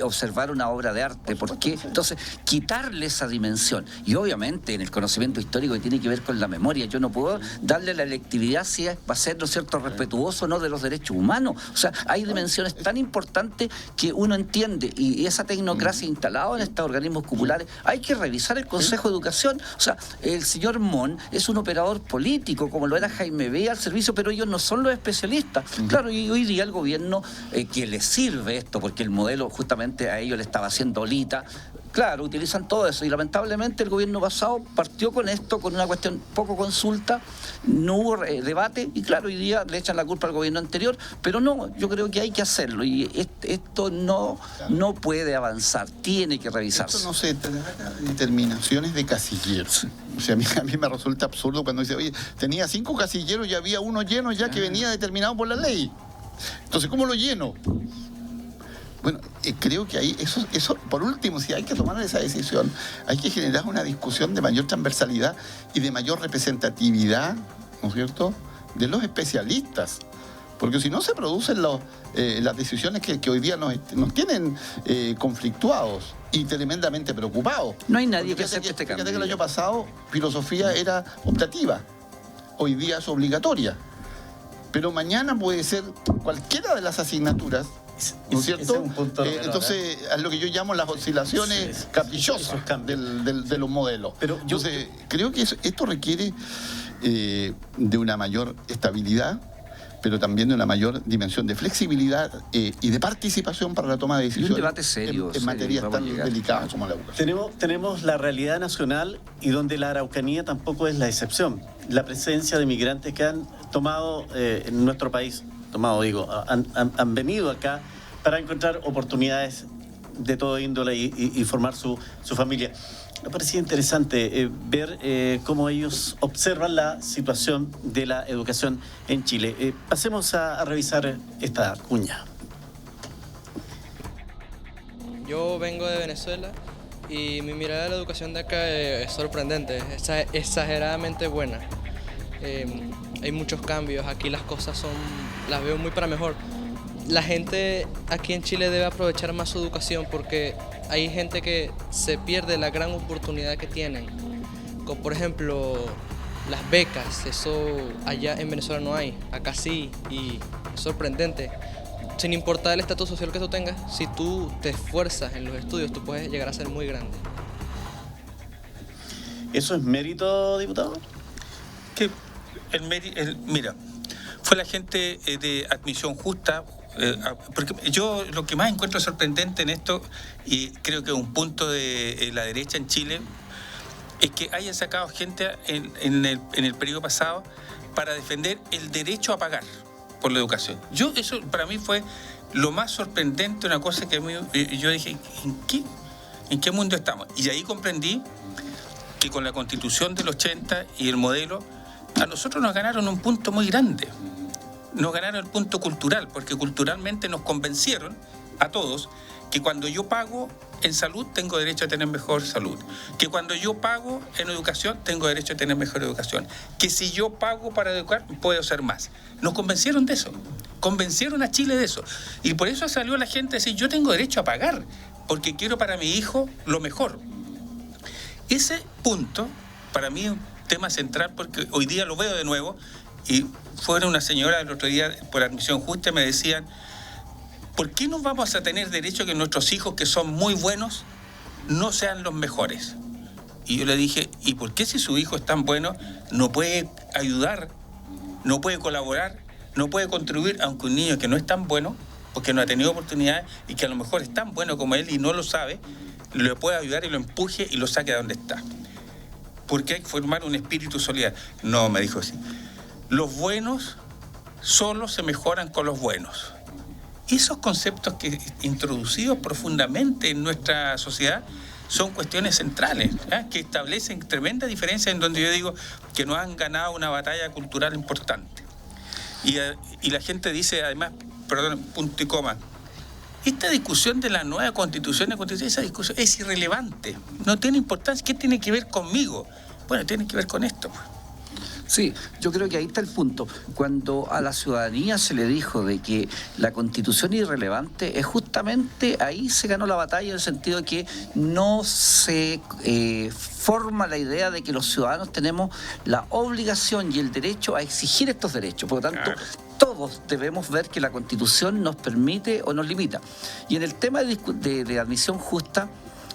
observar una obra de arte? ¿Por qué? Entonces, quitarle esa dimensión. Y obviamente en el conocimiento histórico que tiene que ver con la memoria, yo no puedo darle la electividad si va a ser, ¿no es cierto?, respetuoso o no de los derechos humanos. O sea, hay dimensiones tan importantes que uno entiende, y esa tecnocracia instalada en estos organismos cupulares, hay que revisar el Consejo de Educación. O sea, el señor Mon es un operador político, como lo era Jaime Bea al servicio, pero ellos no son los especialistas. Claro, y hoy día el gobierno que les sirve esto, porque el modelo justamente a ellos le estaba haciendo olita. Claro, utilizan todo eso y lamentablemente el gobierno pasado partió con esto, con una cuestión poco consulta, no hubo debate y claro, hoy día le echan la culpa al gobierno anterior, pero no, yo creo que hay que hacerlo y esto no puede avanzar, tiene que revisarse. Esto no se trata de determinaciones de casilleros. O sea, a mí me resulta absurdo cuando dice, oye, tenía 5 casilleros y había uno lleno ya que venía determinado por la ley. Entonces, ¿cómo lo lleno? Bueno, creo que ahí, eso, por último, si hay que tomar esa decisión, hay que generar una discusión de mayor transversalidad y de mayor representatividad, ¿no es cierto?, de los especialistas. Porque si no se producen las decisiones que hoy día nos tienen conflictuados y tremendamente preocupados. No hay nadie que acepte este cambio. Fíjate que el año pasado filosofía era optativa, hoy día es obligatoria. Pero mañana puede ser cualquiera de las asignaturas, ¿no es cierto? Es un punto entonces, a lo que yo llamo las oscilaciones caprichosas de los modelos. Pero entonces, creo que esto requiere de una mayor estabilidad, pero también de una mayor dimensión de flexibilidad y de participación para la toma de decisiones. Y un debate serio. En materias tan delicadas como la educación. Tenemos la realidad nacional y donde la Araucanía tampoco es la excepción. La presencia de migrantes que han tomado en nuestro país, han venido acá para encontrar oportunidades de todo índole y formar su familia. Me parecía interesante ver cómo ellos observan la situación de la educación en Chile. Pasemos a revisar esta cuña. Yo vengo de Venezuela y mi mirada de la educación de acá es sorprendente, es exageradamente buena. Hay muchos cambios, aquí las cosas las veo muy para mejor. La gente aquí en Chile debe aprovechar más su educación porque hay gente que se pierde la gran oportunidad que tienen. Como por ejemplo, las becas, eso allá en Venezuela no hay, acá sí, y es sorprendente. Sin importar el estatus social que tú tengas, si tú te esfuerzas en los estudios, tú puedes llegar a ser muy grande. ¿Eso es mérito, diputado? Que mira, fue la gente de Admisión Justa, porque yo lo que más encuentro sorprendente en esto, y creo que es un punto de la derecha en Chile, es que hayan sacado gente en el periodo pasado para defender el derecho a pagar por la educación. Eso para mí fue lo más sorprendente, una cosa que yo dije, ¿en qué mundo estamos? Y ahí comprendí que con la Constitución del 80 y el modelo, a nosotros nos ganaron un punto muy grande. Nos ganaron el punto cultural, porque culturalmente nos convencieron a todos que cuando yo pago en salud tengo derecho a tener mejor salud, que cuando yo pago en educación tengo derecho a tener mejor educación, que si yo pago para educar puedo hacer más. Nos convencieron de eso, convencieron a Chile de eso, y por eso salió la gente a decir, yo tengo derecho a pagar porque quiero para mi hijo lo mejor. Ese punto para mí es un tema central, porque hoy día lo veo de nuevo. Y fuera una señora el otro día por Admisión Justa y me decían, ¿por qué no vamos a tener derecho a que nuestros hijos, que son muy buenos, no sean los mejores? Y yo le dije, ¿y por qué si su hijo es tan bueno no puede ayudar, no puede colaborar, no puede contribuir, aunque un niño que no es tan bueno, porque no ha tenido oportunidades y que a lo mejor es tan bueno como él y no lo sabe, le puede ayudar y lo empuje y lo saque de donde está? Porque hay que formar un espíritu solidario. No, me dijo así. Los buenos solo se mejoran con los buenos. Esos conceptos que introducidos profundamente en nuestra sociedad son cuestiones centrales, que establecen tremenda diferencia, en donde yo digo que nos han ganado una batalla cultural importante. Y la gente dice, además, perdón, punto y coma, esta discusión de la nueva constitución, esa discusión es irrelevante, no tiene importancia. ¿Qué tiene que ver conmigo? Bueno, tiene que ver con esto. Sí, yo creo que ahí está el punto. Cuando a la ciudadanía se le dijo de que la Constitución es irrelevante, es justamente ahí se ganó la batalla, en el sentido de que no se forma la idea de que los ciudadanos tenemos la obligación y el derecho a exigir estos derechos. Por lo tanto, todos debemos ver que la Constitución nos permite o nos limita. Y en el tema de Admisión Justa,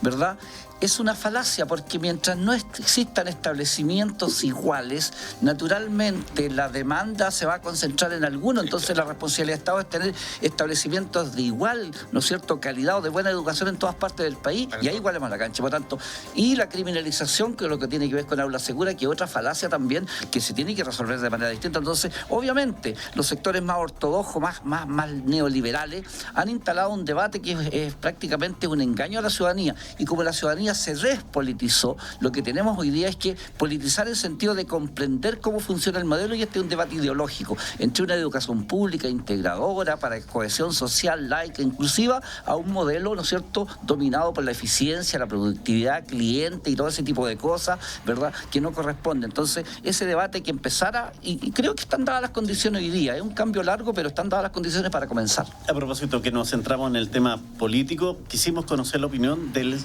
¿verdad? Es una falacia, porque mientras no existan establecimientos iguales, naturalmente la demanda se va a concentrar en alguno. Entonces la responsabilidad del Estado es tener establecimientos de igual, ¿no es cierto?, calidad o de buena educación en todas partes del país, y ahí igualemos la cancha. Por tanto, y la criminalización, que es lo que tiene que ver con aula segura, que es otra falacia también, que se tiene que resolver de manera distinta. Entonces, obviamente, los sectores más ortodoxos, más neoliberales, han instalado un debate que es prácticamente un engaño a la ciudadanía. Y como la ciudadanía se despolitizó, lo que tenemos hoy día es que politizar en el sentido de comprender cómo funciona el modelo, y este es un debate ideológico entre una educación pública integradora para cohesión social, laica, inclusiva, a un modelo, ¿no es cierto?, dominado por la eficiencia, la productividad, cliente y todo ese tipo de cosas, ¿verdad?, que no corresponde. Entonces, ese debate hay que empezar y creo que están dadas las condiciones hoy día. Es un cambio largo, pero están dadas las condiciones para comenzar. A propósito que nos centramos en el tema político, quisimos conocer la opinión del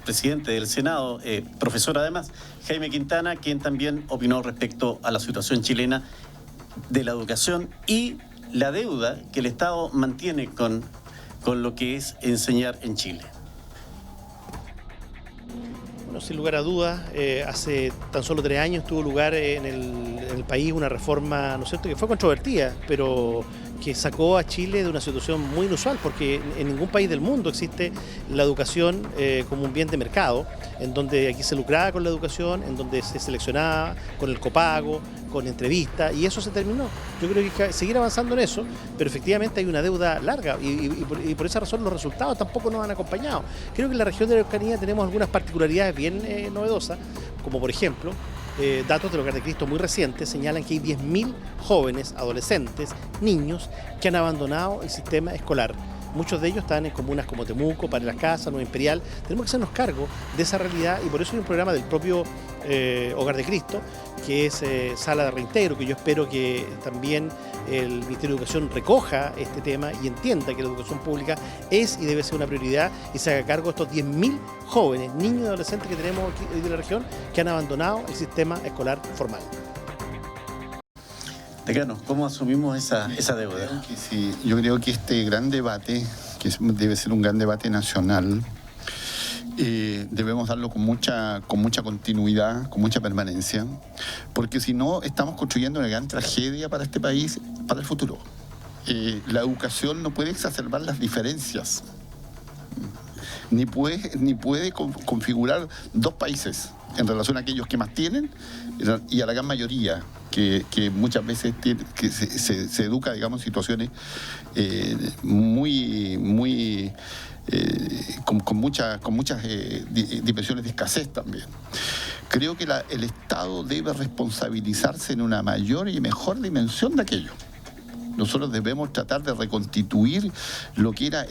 presidente del Senado, profesor además, Jaime Quintana, quien también opinó respecto a la situación chilena de la educación y la deuda que el Estado mantiene con lo que es enseñar en Chile. Bueno, sin lugar a dudas, hace tan solo 3 años tuvo lugar en el país una reforma, ¿no es cierto?, que fue controvertida, pero que sacó a Chile de una situación muy inusual, porque en ningún país del mundo existe la educación como un bien de mercado, en donde aquí se lucraba con la educación, en donde se seleccionaba con el copago, con entrevistas, y eso se terminó. Yo creo que hay que seguir avanzando en eso, pero efectivamente hay una deuda larga y por esa razón los resultados tampoco nos han acompañado. Creo que en la región de la Araucanía tenemos algunas particularidades bien novedosas, como por ejemplo, datos del Hogar de Cristo muy recientes señalan que hay 10.000 jóvenes, adolescentes, niños que han abandonado el sistema escolar. Muchos de ellos están en comunas como Temuco, Padre Las Casas, Nueva Imperial. Tenemos que hacernos cargo de esa realidad, y por eso hay un programa del propio Hogar de Cristo, que es Sala de Reintegro, que yo espero que también el Ministerio de Educación recoja este tema y entienda que la educación pública es y debe ser una prioridad, y se haga cargo de estos 10.000 jóvenes, niños y adolescentes que tenemos aquí de la región, que han abandonado el sistema escolar formal. Decano, ¿cómo asumimos esa deuda? Sí, yo creo que este gran debate, que debe ser un gran debate nacional, debemos darlo con mucha continuidad, con mucha permanencia, porque si no estamos construyendo una gran tragedia para este país, para el futuro. La educación no puede exacerbar las diferencias, ni puede configurar dos países en relación a aquellos que más tienen y a la gran mayoría que muchas veces se educa, digamos, en situaciones con muchas dimensiones de escasez también. Creo que el Estado debe responsabilizarse en una mayor y mejor dimensión de aquello. Nosotros debemos tratar de reconstituir lo que era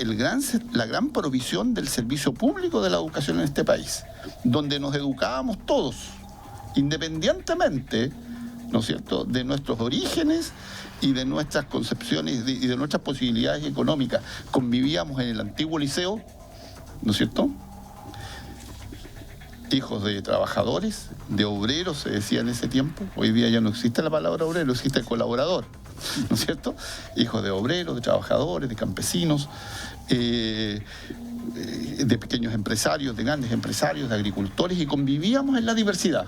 la gran provisión del servicio público de la educación en este país, donde nos educábamos todos, independientemente, ¿no es cierto?, de nuestros orígenes y de nuestras concepciones y de nuestras posibilidades económicas. Convivíamos en el antiguo liceo, ¿no es cierto?, hijos de trabajadores, de obreros, se decía en ese tiempo. Hoy día ya no existe la palabra obrero, existe el colaborador, ¿no es cierto? Hijos de obreros, de trabajadores, de campesinos, de pequeños empresarios, de grandes empresarios, de agricultores, y convivíamos en la diversidad.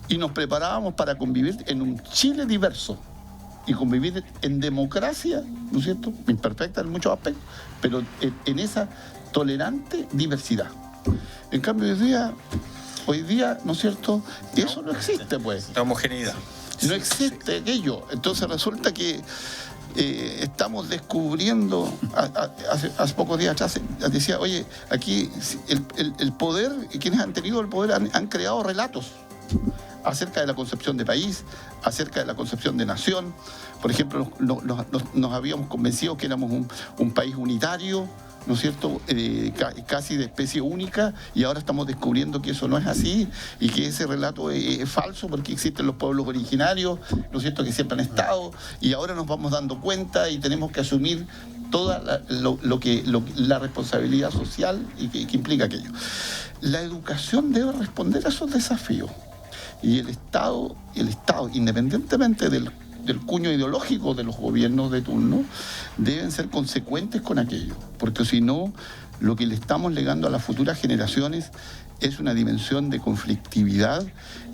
Y nos preparábamos para convivir en un Chile diverso y convivir en democracia, ¿no es cierto?, imperfecta en muchos aspectos, pero en esa tolerante diversidad. En cambio, hoy día, ¿no es cierto?, eso no existe, pues. La homogeneidad. No existe aquello. Entonces resulta que estamos descubriendo, hace pocos días atrás decía, oye, aquí el poder, quienes han tenido el poder han creado relatos acerca de la concepción de país, acerca de la concepción de nación. Por ejemplo, nos habíamos convencido que éramos un país unitario, ¿no es cierto?, casi de especie única, y ahora estamos descubriendo que eso no es así y que ese relato es falso, porque existen los pueblos originarios, ¿no es cierto?, que siempre han estado, y ahora nos vamos dando cuenta y tenemos que asumir toda la responsabilidad social y que implica aquello. La educación debe responder a esos desafíos, y el Estado, independientemente del del cuño ideológico de los gobiernos de turno, deben ser consecuentes con aquello, porque si no, lo que le estamos legando a las futuras generaciones es una dimensión de conflictividad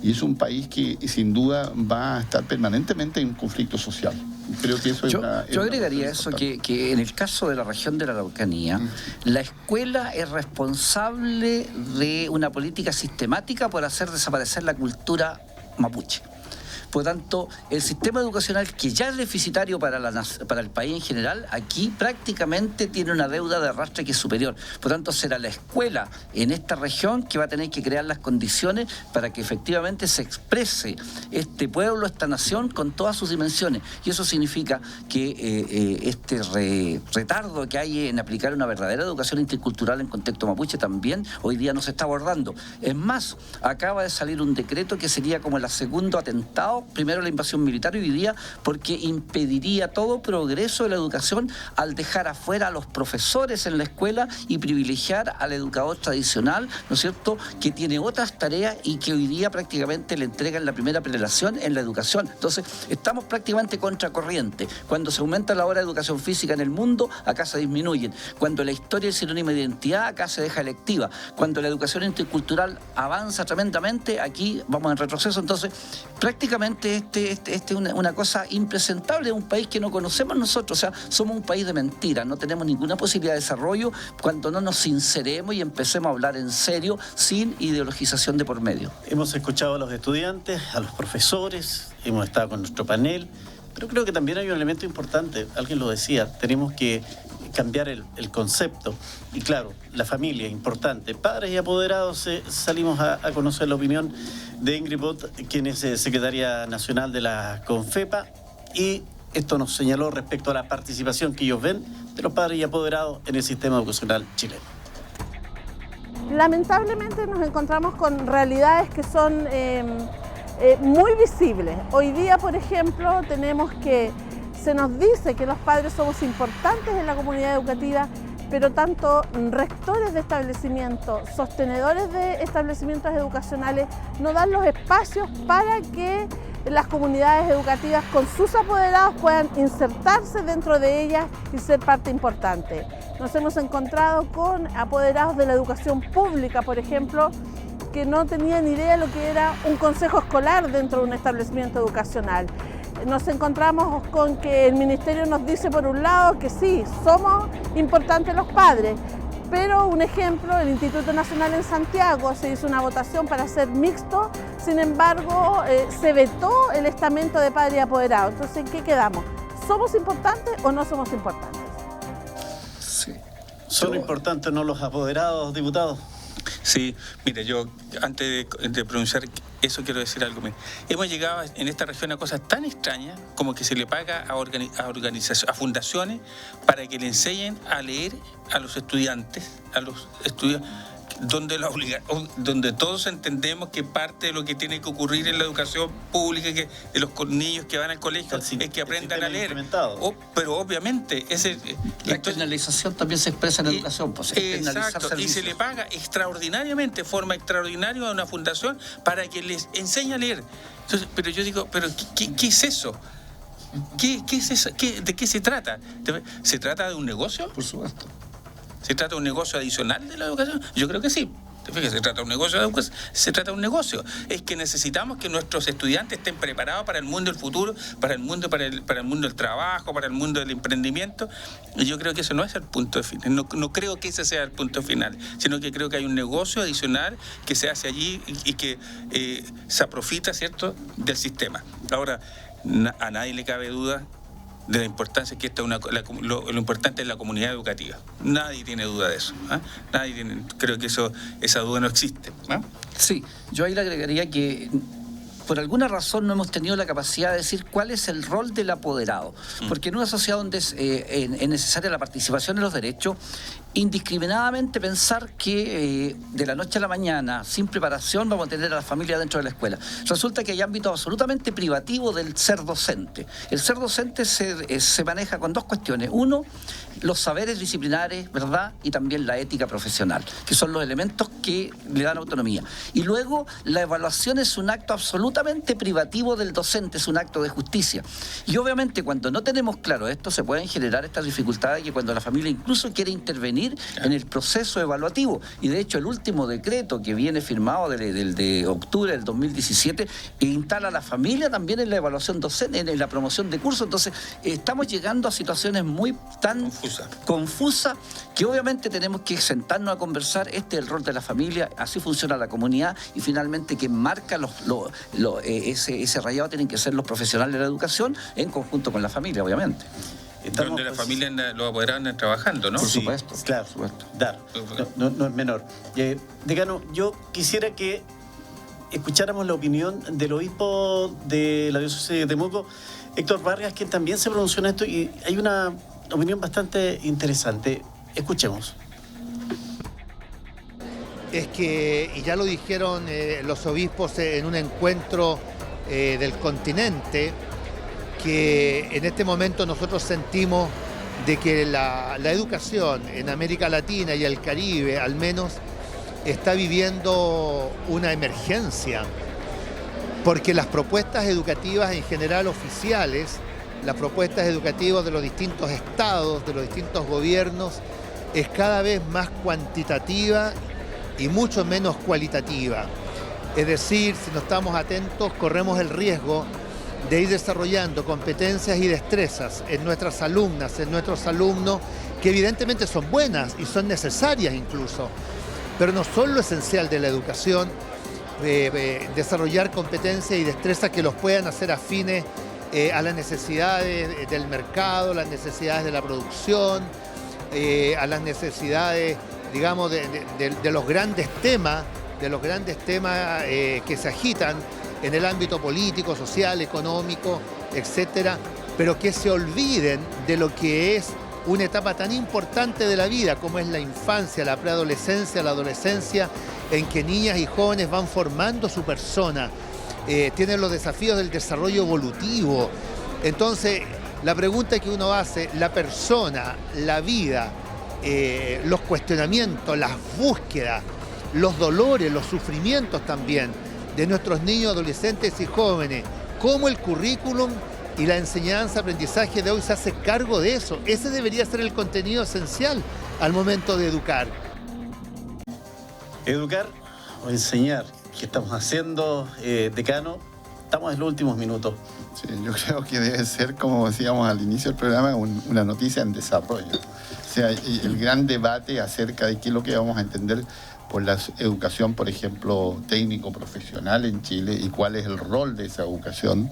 y es un país que sin duda va a estar permanentemente en conflicto social. Creo que eso yo agregaría eso, que en el caso de la región de la Araucanía, la escuela es responsable de una política sistemática por hacer desaparecer la cultura mapuche. Por tanto, el sistema educacional, que ya es deficitario para el país en general, aquí prácticamente tiene una deuda de arrastre que es superior. Por tanto, será la escuela en esta región que va a tener que crear las condiciones para que efectivamente se exprese este pueblo, esta nación, con todas sus dimensiones. Y eso significa que este retardo que hay en aplicar una verdadera educación intercultural en contexto mapuche también hoy día no se está abordando. Es más, acaba de salir un decreto que sería como el segundo atentado, primero la invasión militar y hoy día porque impediría todo progreso de la educación al dejar afuera a los profesores en la escuela y privilegiar al educador tradicional, ¿no es cierto?, que tiene otras tareas y que hoy día prácticamente le entregan la primera prelación en la educación. Entonces, estamos prácticamente contracorriente. Cuando se aumenta la hora de educación física en el mundo, acá se disminuyen. Cuando la historia es sinónimo de identidad, acá se deja electiva. Cuando la educación intercultural avanza tremendamente, aquí vamos en retroceso. Entonces, prácticamente es una cosa impresentable, un país que no conocemos nosotros, o sea, somos un país de mentiras, no tenemos ninguna posibilidad de desarrollo cuando no nos sinceremos y empecemos a hablar en serio, sin ideologización de por medio. Hemos escuchado a los estudiantes, a los profesores, hemos estado con nuestro panel, pero creo que también hay un elemento importante, alguien lo decía, tenemos que cambiar el concepto. Y claro, la familia, importante. Padres y apoderados, salimos a conocer la opinión de Ingrid Bott, quien es secretaria nacional de la CONFEPA, y esto nos señaló respecto a la participación que ellos ven de los padres y apoderados en el sistema educacional chileno. Lamentablemente nos encontramos con realidades que son muy visibles. Hoy día, por ejemplo, tenemos que se nos dice que los padres somos importantes en la comunidad educativa, pero tanto rectores de establecimientos, sostenedores de establecimientos educacionales, no dan los espacios para que las comunidades educativas con sus apoderados puedan insertarse dentro de ellas y ser parte importante. Nos hemos encontrado con apoderados de la educación pública, por ejemplo, que no tenían idea de lo que era un consejo escolar dentro de un establecimiento educacional. Nos encontramos con que el ministerio nos dice por un lado que sí, somos importantes los padres, pero un ejemplo, el Instituto Nacional en Santiago se hizo una votación para ser mixto, sin embargo se vetó el estamento de padre y apoderado. Entonces, ¿en qué quedamos? ¿Somos importantes o no somos importantes? Sí. ¿Son importantes no los apoderados, diputados? Sí, mire, yo antes de pronunciar eso quiero decir algo. Hemos llegado en esta región a cosas tan extrañas como que se le paga a fundaciones para que le enseñen a leer a los estudiantes, donde todos entendemos que parte de lo que tiene que ocurrir en la educación pública, que de los niños que van al colegio, es que aprendan a leer. Pero obviamente la externalización también se expresa en la educación. Pues, exacto, y se le paga extraordinariamente, de forma extraordinaria a una fundación para que les enseñe a leer. Entonces, pero yo digo, ¿qué es eso? ¿Qué es eso? ¿De qué se trata? ¿Se trata de un negocio? Por supuesto. ¿Se trata de un negocio adicional de la educación? Yo creo que sí. Se trata de un negocio de educación. Se trata de un negocio. Es que necesitamos que nuestros estudiantes estén preparados para el mundo del futuro, para el mundo del trabajo, para el mundo del emprendimiento. Y yo creo que ese no es el punto final. No creo que ese sea el punto final, sino que creo que hay un negocio adicional que se hace allí y que se aprofita, ¿cierto?, del sistema. Ahora, a nadie le cabe duda de la importancia que lo importante es la comunidad educativa. Nadie tiene duda de eso. Creo que esa duda no existe. Sí, yo ahí le agregaría que por alguna razón no hemos tenido la capacidad de decir cuál es el rol del apoderado. Porque en una sociedad donde es necesaria la participación en los derechos, indiscriminadamente pensar que de la noche a la mañana, sin preparación, vamos a tener a la familia dentro de la escuela. Resulta que hay ámbitos absolutamente privativos del ser docente. El ser docente se maneja con dos cuestiones. Uno, los saberes disciplinares, ¿verdad? Y también la ética profesional, que son los elementos que le dan autonomía. Y luego, la evaluación es un acto absolutamente privativo del docente, es un acto de justicia. Y obviamente, cuando no tenemos claro esto, se pueden generar estas dificultades que cuando la familia incluso quiere intervenir en el proceso evaluativo. Y de hecho, el último decreto que viene firmado de octubre del 2017 instala a la familia también en la evaluación docente, en la promoción de cursos. Entonces, estamos llegando a situaciones muy tan confusa, que obviamente tenemos que sentarnos a conversar. Este es el rol de la familia, así funciona la comunidad, y finalmente quien marca ese rayado tienen que ser los profesionales de la educación en conjunto con la familia, obviamente. Donde la familia lo apoderaron trabajando, ¿no? Por supuesto. Claro, no es menor. Decano, yo quisiera que escucháramos la opinión del obispo de la diócesis de Temuco, Héctor Vargas, quien también se pronunció en esto, y hay una opinión bastante interesante. Escuchemos. Es que, y ya lo dijeron los obispos en un encuentro del continente, que en este momento nosotros sentimos de que la educación en América Latina y el Caribe, al menos, está viviendo una emergencia, porque las propuestas educativas en general oficiales, las propuestas educativas de los distintos estados, de los distintos gobiernos, es cada vez más cuantitativa y mucho menos cualitativa. Es decir, si no estamos atentos, corremos el riesgo de ir desarrollando competencias y destrezas en nuestras alumnas, en nuestros alumnos, que evidentemente son buenas y son necesarias incluso, pero no son lo esencial de la educación, desarrollar competencias y destrezas que los puedan hacer afines a las necesidades del mercado, las necesidades de la producción, a las necesidades, digamos, de los grandes temas, que se agitan en el ámbito político, social, económico, etcétera, pero que se olviden de lo que es una etapa tan importante de la vida como es la infancia, la preadolescencia, la adolescencia, en que niñas y jóvenes van formando su persona, tienen los desafíos del desarrollo evolutivo. Entonces, la pregunta que uno hace, la persona, la vida, los cuestionamientos, las búsquedas, los dolores, los sufrimientos también de nuestros niños, adolescentes y jóvenes, cómo el currículum y la enseñanza, aprendizaje de hoy se hace cargo de eso. Ese debería ser el contenido esencial al momento de educar. Educar o enseñar, ¿qué estamos haciendo, decano? Estamos en los últimos minutos. Sí, yo creo que debe ser, como decíamos al inicio del programa, una noticia en desarrollo. O sea, el gran debate acerca de qué es lo que vamos a entender por la educación, por ejemplo, técnico-profesional en Chile, y cuál es el rol de esa educación,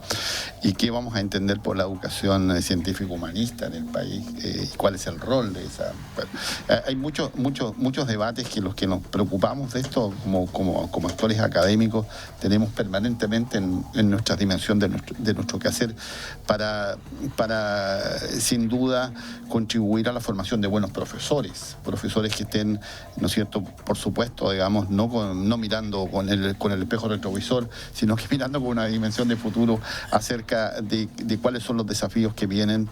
y qué vamos a entender por la educación científico-humanista en el país, y cuál es el rol de esa. Hay muchos debates que los que nos preocupamos de esto como actores académicos tenemos permanentemente en nuestra dimensión de nuestro quehacer para sin duda contribuir a la formación de buenos profesores que estén, ¿no es cierto?, por supuesto, digamos, no mirando con el espejo retrovisor, sino que mirando con una dimensión de futuro acerca de cuáles son los desafíos que vienen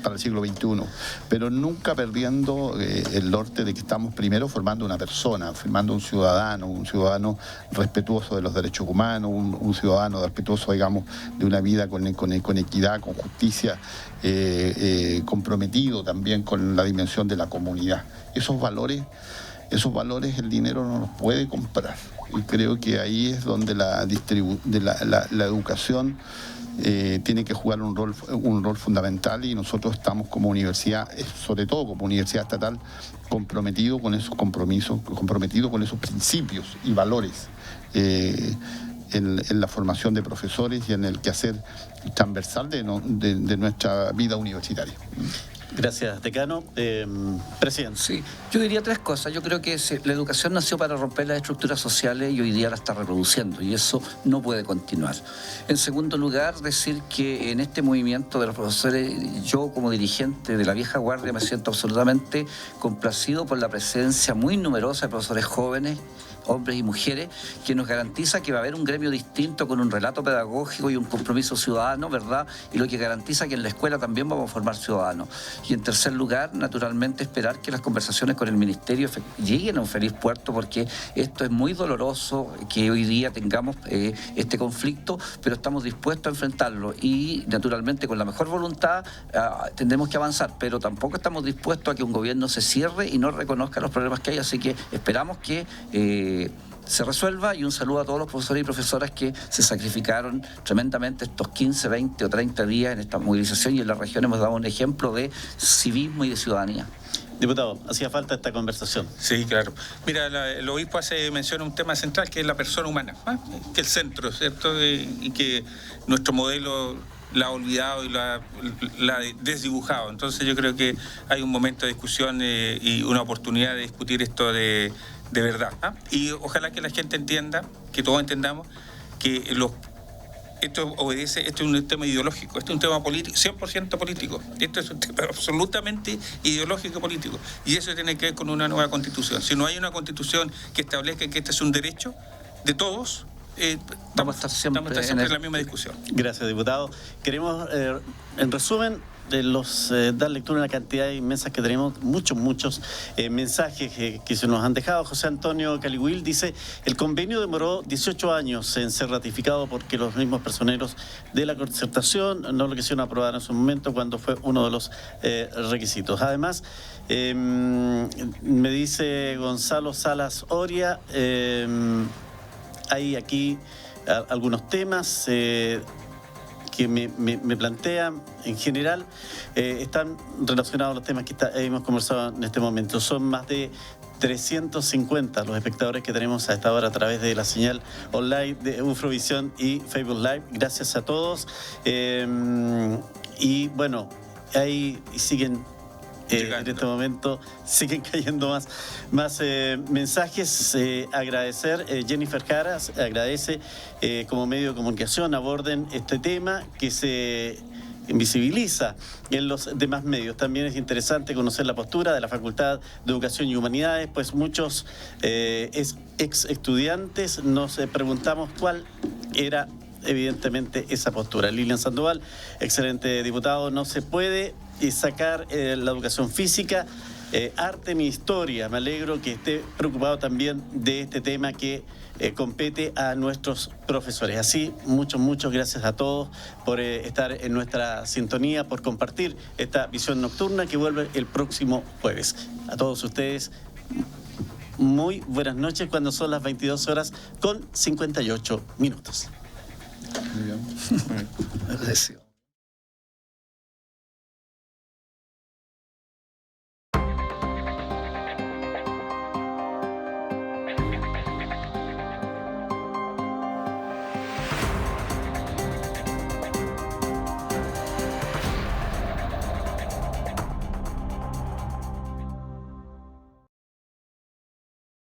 para el siglo XXI, pero nunca perdiendo el norte de que estamos primero formando una persona, formando un ciudadano respetuoso de los derechos humanos, un ciudadano respetuoso, digamos, de una vida con equidad, con justicia, comprometido también con la dimensión de la comunidad. Esos valores el dinero no los puede comprar, y creo que ahí es donde la educación tiene que jugar un rol fundamental, y nosotros estamos como universidad, sobre todo como universidad estatal, comprometidos con esos compromisos, comprometidos con esos principios y valores en la formación de profesores y en el quehacer transversal de nuestra vida universitaria. Gracias, decano. Presidente. Sí, yo diría tres cosas. Yo creo que la educación nació para romper las estructuras sociales y hoy día la está reproduciendo y eso no puede continuar. En segundo lugar, decir que en este movimiento de los profesores, yo como dirigente de la vieja guardia me siento absolutamente complacido por la presencia muy numerosa de profesores jóvenes, hombres y mujeres, que nos garantiza que va a haber un gremio distinto con un relato pedagógico y un compromiso ciudadano, ¿verdad? Y lo que garantiza que en la escuela también vamos a formar ciudadanos. Y en tercer lugar, naturalmente, esperar que las conversaciones con el Ministerio lleguen a un feliz puerto, porque esto es muy doloroso que hoy día tengamos este conflicto, pero estamos dispuestos a enfrentarlo y, naturalmente, con la mejor voluntad tendremos que avanzar, pero tampoco estamos dispuestos a que un gobierno se cierre y no reconozca los problemas que hay, así que esperamos que se resuelva, y un saludo a todos los profesores y profesoras que se sacrificaron tremendamente estos 15, 20 o 30 días en esta movilización, y en la región hemos dado un ejemplo de civismo y de ciudadanía. Diputado, hacía falta esta conversación. Sí, claro. Mira, el obispo hace mención a un tema central que es la persona humana, que es el centro, ¿cierto? Y que nuestro modelo la ha olvidado y la ha desdibujado. Entonces yo creo que hay un momento de discusión y una oportunidad de discutir esto de verdad. Y ojalá que la gente entienda, que todos entendamos, que esto es un tema ideológico, esto es un tema político, 100% político. Esto es un tema absolutamente ideológico político. Y eso tiene que ver con una nueva constitución. Si no hay una constitución que establezca que este es un derecho de todos, vamos a estar siempre en la misma discusión. Gracias, diputado. Queremos, en resumen, dar lectura a una cantidad de inmensas que tenemos, muchos mensajes que se nos han dejado. José Antonio Caligüil dice: el convenio demoró 18 años en ser ratificado porque los mismos personeros de la concertación no lo quisieron aprobar en su momento cuando fue uno de los requisitos. Además, me dice Gonzalo Salas Oria, hay aquí algunos temas que me plantean. En general están relacionados a los temas que hemos conversado en este momento. Son más de 350 los espectadores que tenemos a esta hora a través de la señal online de Ufrovisión y Facebook Live. Gracias a todos. Y bueno, ahí siguen. En este momento siguen cayendo más mensajes. Agradecer, Jennifer Caras agradece como medio de comunicación aborden este tema que se invisibiliza en los demás medios. También es interesante conocer la postura de la Facultad de Educación y Humanidades, pues muchos ex estudiantes nos preguntamos cuál era evidentemente esa postura. Lilian Sandoval, excelente diputado, no se puede sacar la educación física, arte ni historia. Me alegro que esté preocupado también de este tema que compete a nuestros profesores. Así, muchas gracias a todos por estar en nuestra sintonía, por compartir esta visión nocturna que vuelve el próximo jueves. A todos ustedes, muy buenas noches cuando son las 22 horas con 58 minutos. Muy bien. Agradecido.